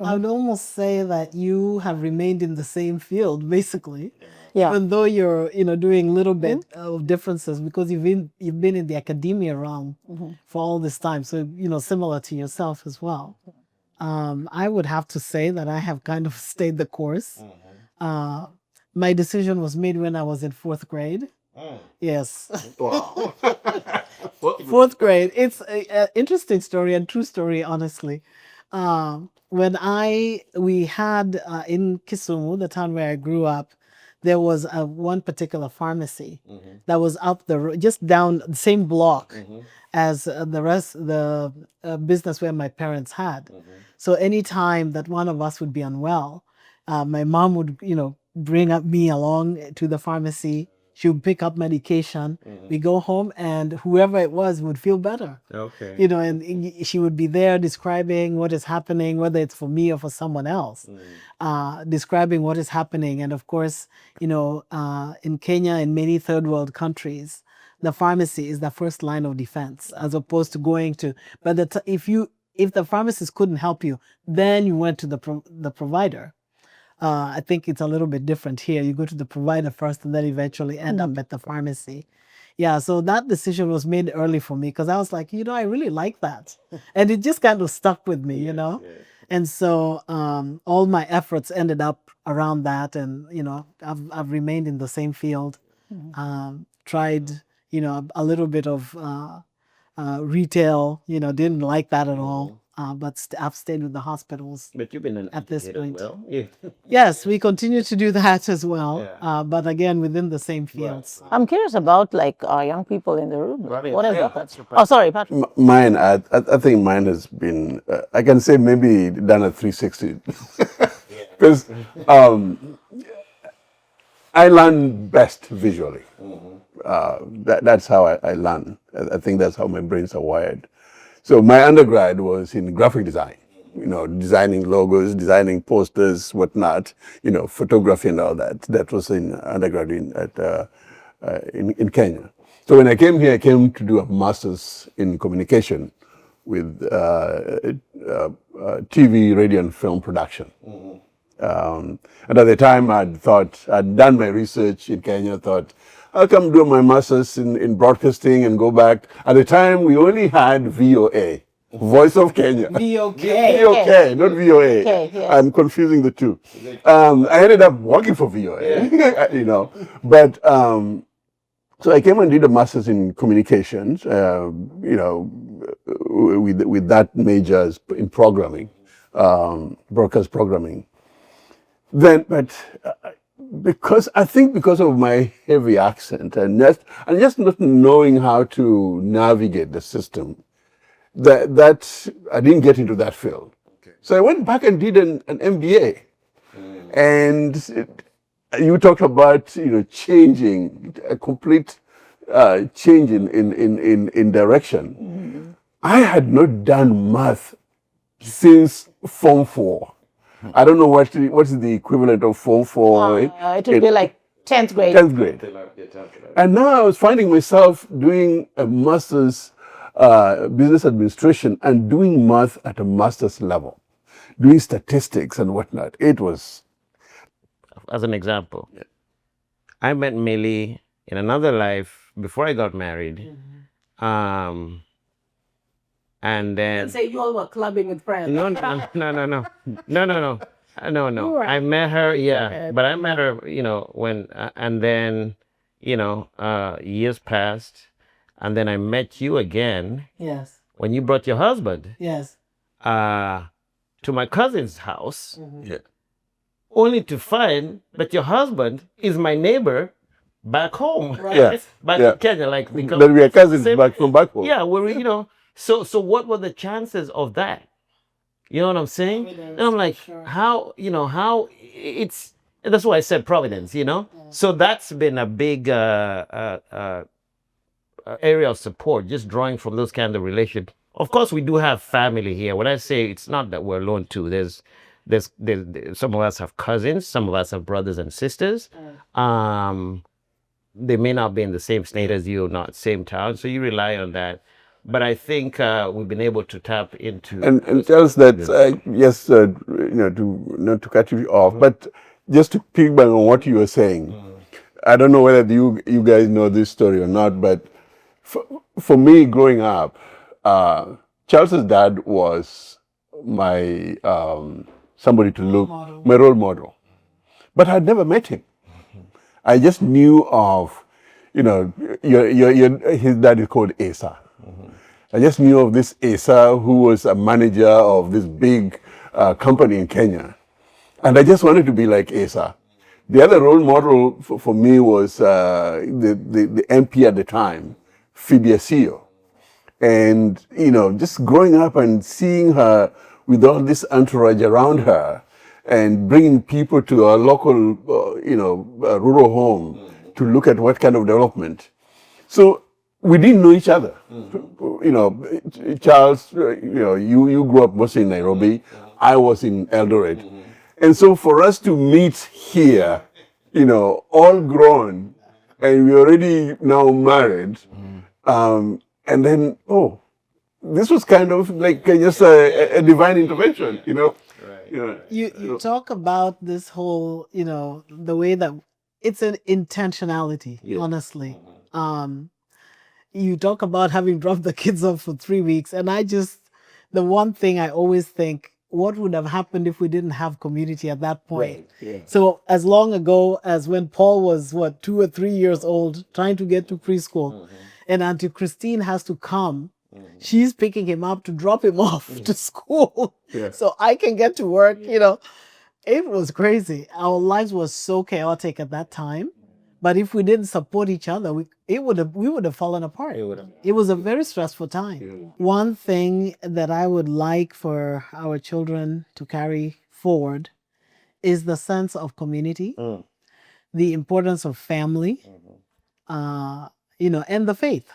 I would almost say that you have remained in the same field, basically. Yeah. even though you're doing a little bit of differences because you've been in the academia realm for all this time, so similar to yourself as well. I would have to say that I have kind of stayed the course. My decision was made when I was in fourth grade. Yes. Wow. Fourth grade. It's an interesting story and true story, honestly. When we had in Kisumu, the town where I grew up, there was one particular pharmacy that was up the road, just down the same block as the business where my parents had. So anytime that one of us would be unwell, my mom would, bring up me along to the pharmacy. She would pick up medication. We go home, and whoever it was would feel better. Okay. And she would be there describing what is happening, whether it's for me or for someone else, describing what is happening. And of course, in Kenya and many third world countries, the pharmacy is the first line of defense, as opposed to going to. But if the pharmacist couldn't help you, then you went to the provider. I think it's a little bit different here. You go to the provider first and then eventually end up at the pharmacy. Yeah, so that decision was made early for me because I was like, I really like that. And it just kind of stuck with me, And so all my efforts ended up around that. And, I've remained in the same field, tried, a little bit of retail, didn't like that at all. But I've stayed with the hospitals. But you've been an at this educator, point. well, yeah. Yes, we continue to do that as well, but again within the same fields. I'm curious about like our young people in the room. Right. What is Yeah. that? Oh, sorry, Patrick. Mine, I think mine has been, I can say maybe done a 360. Because I learn best visually. That's how I learn. I think that's how my brains are wired. So my undergrad was in graphic design, designing logos, designing posters, whatnot, photography and all that. That was in undergrad in Kenya. So when I came here, I came to do a master's in communication with TV, radio, and film production. And at the time, I'd done my research in Kenya, thought, I'll come do my master's in broadcasting and go back. At the time, we only had VOA, Voice of Kenya. VOK. VOK, not VOA. Okay, yes. I'm confusing the two. I ended up working for VOA, But so I came and did a master's in communications, with that major in programming, broadcast programming. But because of my heavy accent and just not knowing how to navigate the system, that I didn't get into that field. Okay. So I went back and did an MBA, and you talked about changing a complete change in direction. I had not done math since Form 4. I don't know what is the equivalent of Form 4. It would be like 10th grade. 10th grade. And now I was finding myself doing a master's business administration and doing math at a master's level, doing statistics and whatnot. It was... As an example, I met Millie in another life before I got married. And then Say you all were clubbing with friends. no. I met her, but I met her, when and then, years passed, and then I met you again Yes. when you brought your husband Yes. to my cousin's house, Yeah. only to find that your husband is my neighbor back home, Yeah. back Yeah. in Kenya, like because That we are cousins same- back from back home. Yeah, So what were the chances of that? You know what I'm saying? And I'm like, how it's, and that's why I said Providence, So that's been a big area of support, just drawing from those kind of relations. Of course, we do have family here. When I say it's not that we're alone too, there's some of us have cousins, some of us have brothers and sisters. They may not be in the same state as you, not same town, so you rely on that. But I think we've been able to tap into And tell us that, yes, to not to cut you off, but just to piggyback on what you were saying, I don't know whether you guys know this story or not, but for me growing up, Charles's dad was my somebody to look, my role model. But I'd never met him. I just knew of, his dad is called Asa. I just knew of this Asa who was a manager of this big company in Kenya. And I just wanted to be like Asa. The other role model for me was the MP at the time, Phoebe Asio. And, just growing up and seeing her with all this entourage around her and bringing people to a local, rural home to look at what kind of development. So we didn't know each other. Charles, you grew up mostly in Nairobi. I was in Eldoret. And so for us to meet here, all grown, and we're already now married, and then, this was kind of like just a divine intervention, Right. You talk about this whole, the way that it's an intentionality, honestly. You talk about having dropped the kids off for 3 weeks, and the one thing I always think, what would have happened if we didn't have community at that point? Right. Yeah. So as long ago as when Paul was 2 or 3 years old, trying to get to preschool, and Auntie Christine has to come. She's picking him up to drop him off to school, so I can get to work. It was crazy. Our lives were so chaotic at that time, but if we didn't support each other, we would have fallen apart. It was a very stressful time. One thing that I would like for our children to carry forward is the sense of community, the importance of family, and the faith.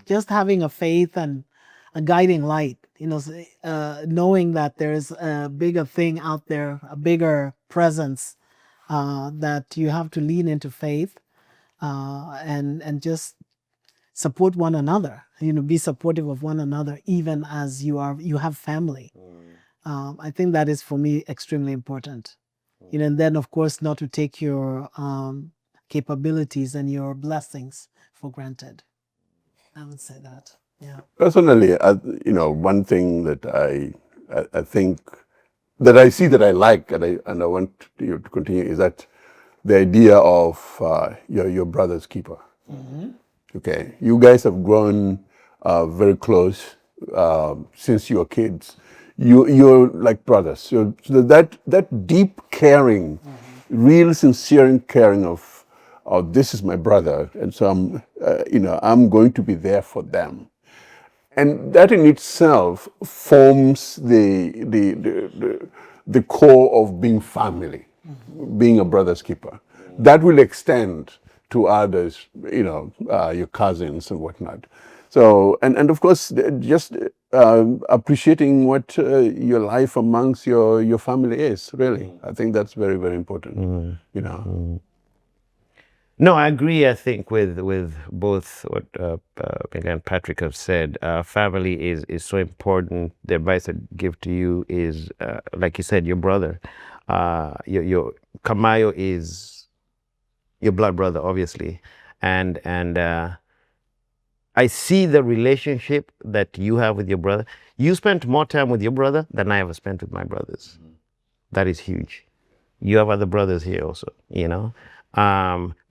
Just having a faith and a guiding light, knowing that there's a bigger thing out there, a bigger presence, that you have to lean into faith, and just support one another, be supportive of one another, even as you have family. I think that is, for me, extremely important. And then, of course, not to take your capabilities and your blessings for granted. I would say that. Yeah. Personally, one thing that I think that I see that I like and I want you to continue is that the idea of your brother's keeper. Okay, you guys have grown very close since you were kids. You're like brothers. So that deep caring, real sincere caring of this is my brother, and so I'm going to be there for them, and that in itself forms the core of being family, being a brother's keeper. That will extend to others, your cousins and whatnot. So, and of course, just appreciating what your life amongst your family is, really. I think that's very, very important, No, I agree. I think with both what Megan and Patrick have said. Family is so important. The advice I give to you is, like you said, your brother. Your Kamayo is your blood brother, obviously, and I see the relationship that you have with your brother. You spent more time with your brother than I ever spent with my brothers. That is huge. You have other brothers here also,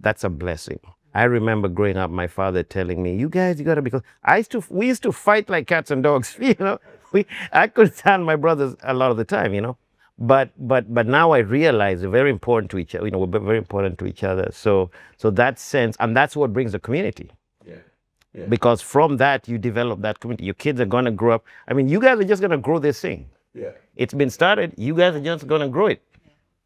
that's a blessing. I remember growing up, my father telling me, "You guys, you gotta be close." We used to fight like cats and dogs. I could stand my brothers a lot of the time, But now I realize we're very important to each other. We're very important to each other. So that sense, and that's what brings the community. Yeah. Because from that you develop that community. Your kids are gonna grow up. I mean, you guys are just gonna grow this thing. Yeah. It's been started. You guys are just gonna grow it.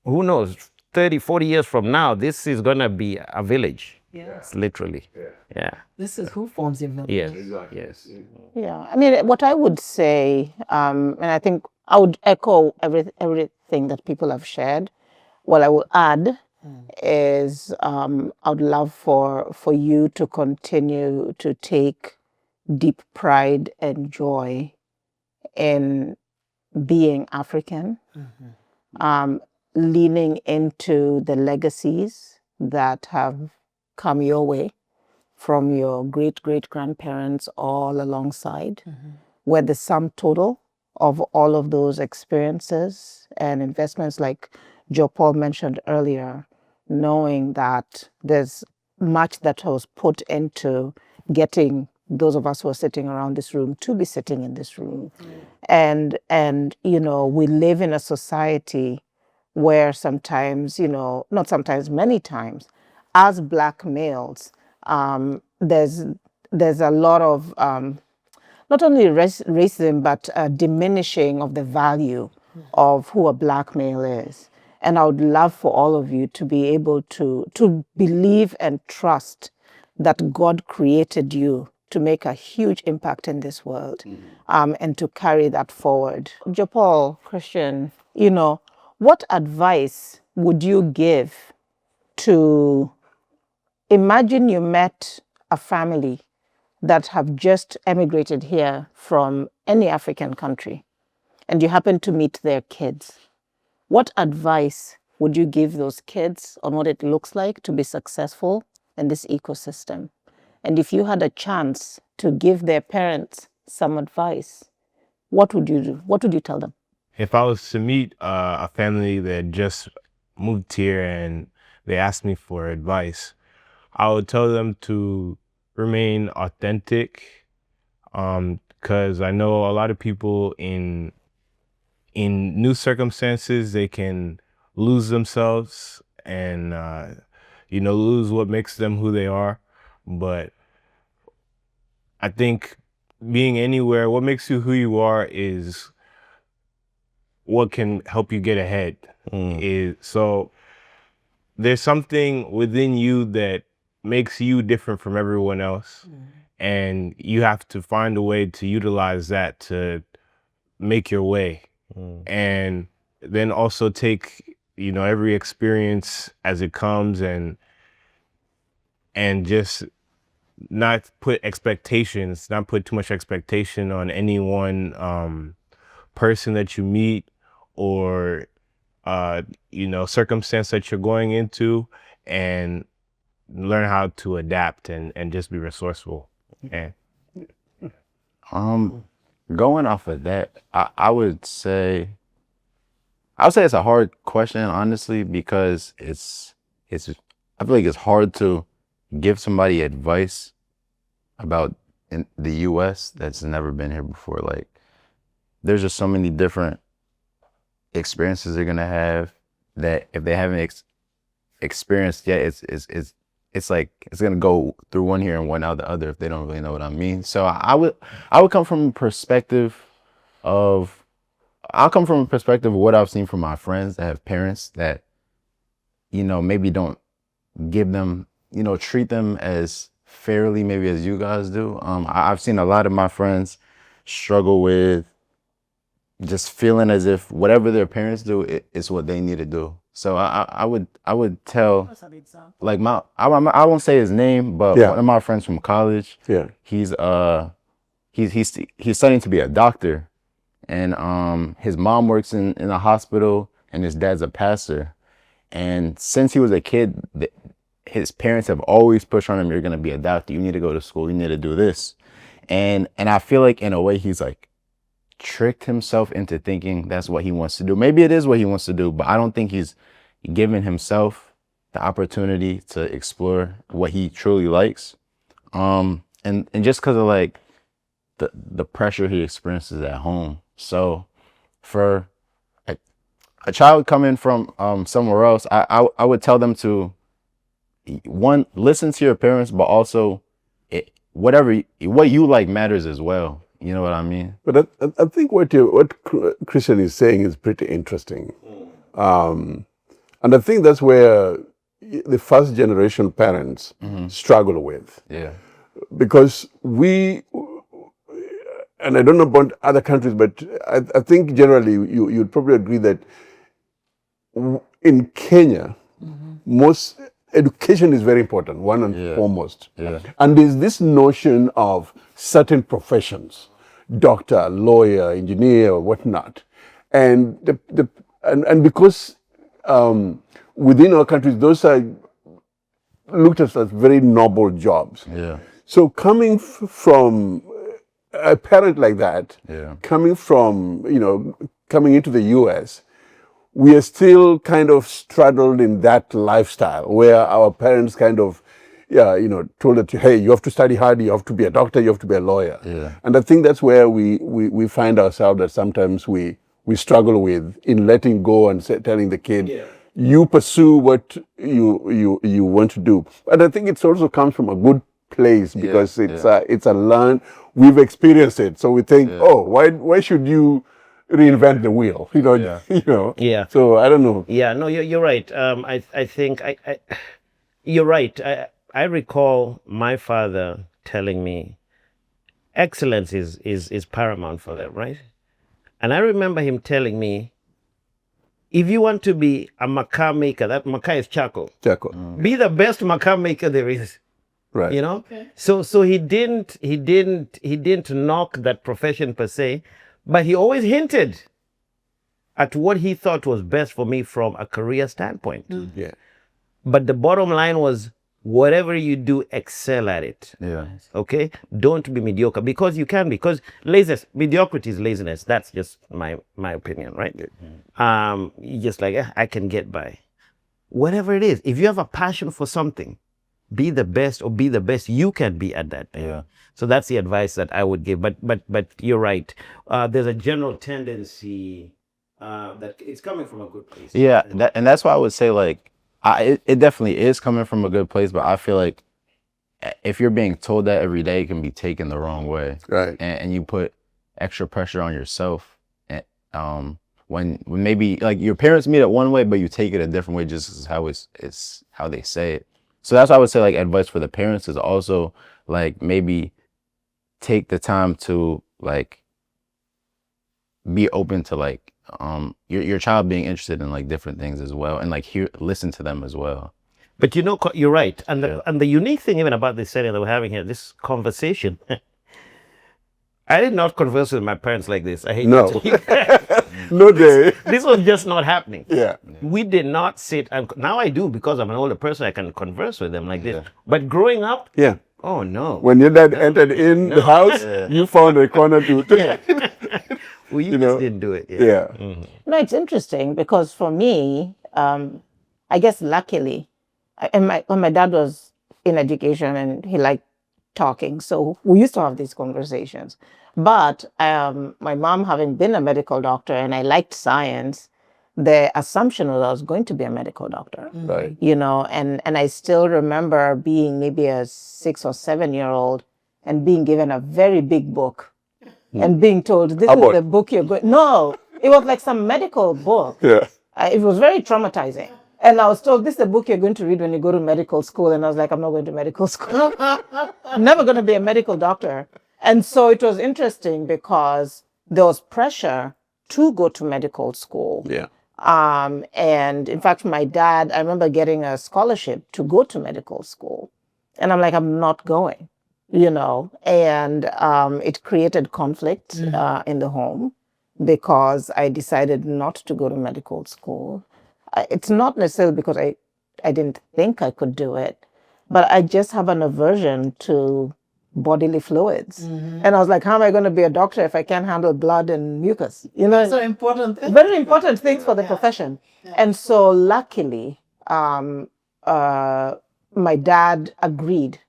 Who knows? 30, 40 years from now, this is gonna be a village. Yes, literally. Yeah. This is who forms your village. Yes. Exactly. Yes. Yeah. I mean, what I would say, and I think I would echo everything that people have shared. What I will add is I would love for you to continue to take deep pride and joy in being African, leaning into the legacies that have come your way from your great-great-grandparents all alongside, where the sum total of all of those experiences and investments, like Joe Paul mentioned earlier, knowing that there's much that was put into getting those of us who are sitting around this room to be sitting in this room. And we live in a society where sometimes, not sometimes, many times, as Black males, there's a lot of not only racism, but diminishing of the value of who a Black male is. And I would love for all of you to be able to believe and trust that God created you to make a huge impact in this world, and to carry that forward. Jopal, Christian, what advice would you give to, imagine you met a family that have just emigrated here from any African country, and you happen to meet their kids. What advice would you give those kids on what it looks like to be successful in this ecosystem? And if you had a chance to give their parents some advice, what would you do? What would you tell them? If I was to meet a family that just moved here and they asked me for advice, I would tell them to remain authentic, because I know a lot of people in new circumstances, they can lose themselves and lose what makes them who they are. But I think being anywhere, what makes you who you are is what can help you get ahead. So there's something within you that makes you different from everyone else. And you have to find a way to utilize that to make your way. And then also take, every experience as it comes, and just not put too much expectation on any one person that you meet, or circumstance that you're going into, and learn how to adapt and just be resourceful. And going off of that, I would say it's a hard question, honestly, because I feel like it's hard to give somebody advice about in the US that's never been here before. Like, there's just so many different experiences they're gonna have that if they haven't experienced yet, it's like it's gonna go through one ear and one out the other if they don't really know what I mean. So I would come from a perspective of what I've seen from my friends that have parents that maybe don't give them, treat them as fairly maybe as you guys do. I've seen a lot of my friends struggle with just feeling as if whatever their parents do is what they need to do. So I would tell, like, I won't say his name, but one of my friends from college, he's studying to be a doctor, and his mom works in a hospital, and his dad's a pastor. And since he was a kid, his parents have always pushed on him, you're gonna be a doctor, you need to go to school, you need to do this. And I feel like in a way he's like tricked himself into thinking that's what he wants to do. Maybe it is what he wants to do, but I don't think he's given himself the opportunity to explore what he truly likes. And just because of like the pressure he experiences at home. So for a child coming from somewhere else, I would tell them to, one, listen to your parents, but also what you like matters as well. You know what I mean? But I think what Christian is saying is pretty interesting. And I think that's where the first generation parents struggle with. Yeah. Because and I don't know about other countries, but I think generally you'd probably agree that in Kenya, most education is very important, one and foremost. Yeah. And there's this notion of certain professions, doctor, lawyer, engineer, whatnot. And and because within our countries, those are looked at as very noble jobs. Yeah. So coming from a parent like that, Yeah. coming from, coming into the US, we are still kind of straddled in that lifestyle where our parents kind of, told us, hey, you have to study hard, you have to be a doctor, you have to be a lawyer. Yeah. And I think that's where we find ourselves that sometimes we struggle with in letting go and telling the kid, you pursue what you want to do. But I think it also comes from a good place because it's a learn. We've experienced it, so we think, oh, why should you reinvent the wheel? Yeah. So I don't know. Yeah, no, you're right. I think you're right. I recall my father telling me excellence is paramount for them, right? And I remember him telling me, if you want to be a maca maker, that maca is charcoal. Charcoal. Be the best maca maker there is. Right. You know? So he didn't knock that profession per se, but he always hinted at what he thought was best for me from a career standpoint. Yeah. But the bottom line was, whatever you do, excel at it. Yeah. Okay? Don't be mediocre, because you can be. Because laziness, mediocrity is laziness. That's just my opinion, right? You just like, I can get by. Whatever it is, if you have a passion for something, be the best or be the best you can be at that thing. Yeah. So that's the advice that I would give. But you're right. There's a general tendency that it's coming from a good place. Yeah, and that's why I would say, like, it definitely is coming from a good place, but I feel like if you're being told that every day, it can be taken the wrong way. Right. And you put extra pressure on yourself. And when maybe like your parents meet it one way, but you take it a different way, just as how it's how they say it. So that's why I would say, like, advice for the parents is also, like, maybe take the time to, like, be open to, like, your child being interested in, like, different things as well, and, like, listen to them as well. But you're right. And the unique thing even about this setting that we're having here, this conversation, I did not converse with my parents like this. I hate No. to tell you. No day. This was just not happening. Yeah. We did not sit, and now I do, because I'm an older person, I can converse with them like this. But growing up, Yeah. oh no. When your dad entered in the house, you found a corner to. We you just know, didn't do it. Yeah. No, it's interesting because for me, I guess luckily, when my dad was in education and he liked talking, so we used to have these conversations. But my mom having been a medical doctor and I liked science, the assumption was I was going to be a medical doctor. Right. And I still remember being maybe a 6 or 7-year-old and being given a very big book and being told, this is the book you're going. No, it was like some medical book. Yeah. It was very traumatizing. And I was told, this is the book you're going to read when you go to medical school. And I was like, I'm not going to medical school. I'm never going to be a medical doctor. And so it was interesting because there was pressure to go to medical school. Yeah. And in fact, my dad, I remember getting a scholarship to go to medical school. And I'm like, I'm not going, and it created conflict in the home because I decided not to go to medical school. It's not necessarily because I didn't think I could do it, but I just have an aversion to bodily fluids. And I was like, how am I going to be a doctor if I can't handle blood and mucus? So important. Very important things for the profession. Yeah. And so luckily, my dad agreed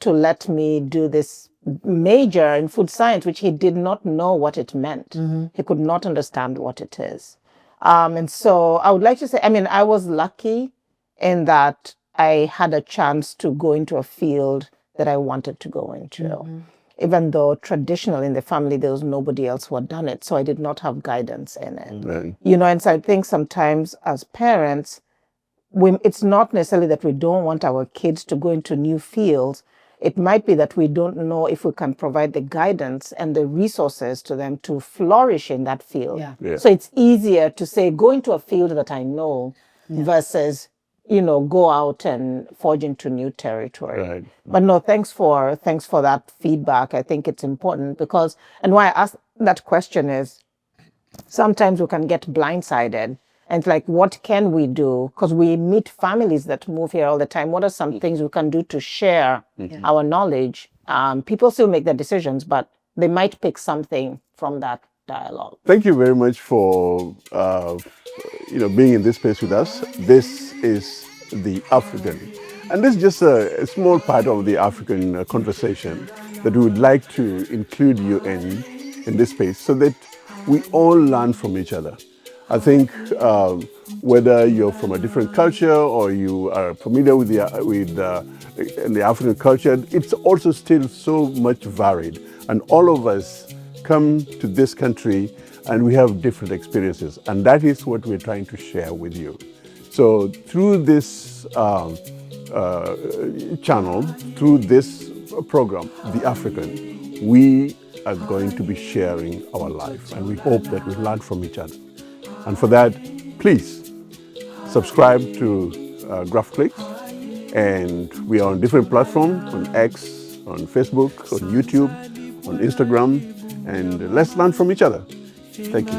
to let me do this major in food science, which he did not know what it meant. He could not understand what it is. And so I would like to say, I was lucky in that I had a chance to go into a field that I wanted to go into, even though traditionally in the family, there was nobody else who had done it. So I did not have guidance in it. Right. And so I think sometimes as parents, it's not necessarily that we don't want our kids to go into new fields. It might be that we don't know if we can provide the guidance and the resources to them to flourish in that field. Yeah. So it's easier to say, go into a field that I know versus go out and forge into new territory. Right. But no, thanks for that feedback. I think it's important and why I asked that question is sometimes we can get blindsided And it's like, what can we do? Because we meet families that move here all the time. What are some things we can do to share our knowledge? People still make their decisions, but they might pick something from that dialogue. Thank you very much for being in this space with us. This is the African, and this is just a small part of the African conversation that we would like to include you in this space, so that we all learn from each other. I think whether you're from a different culture or you are familiar with the African culture, it's also still so much varied, and all of us come to this country and we have different experiences, and that is what we're trying to share with you. So through this channel, through this program, The African, we are going to be sharing our life, and we hope that we learn from each other. And for that, please subscribe to GraphClicks, and we are on different platforms, on X, on Facebook, on YouTube, on Instagram, and let's learn from each other. Thank you.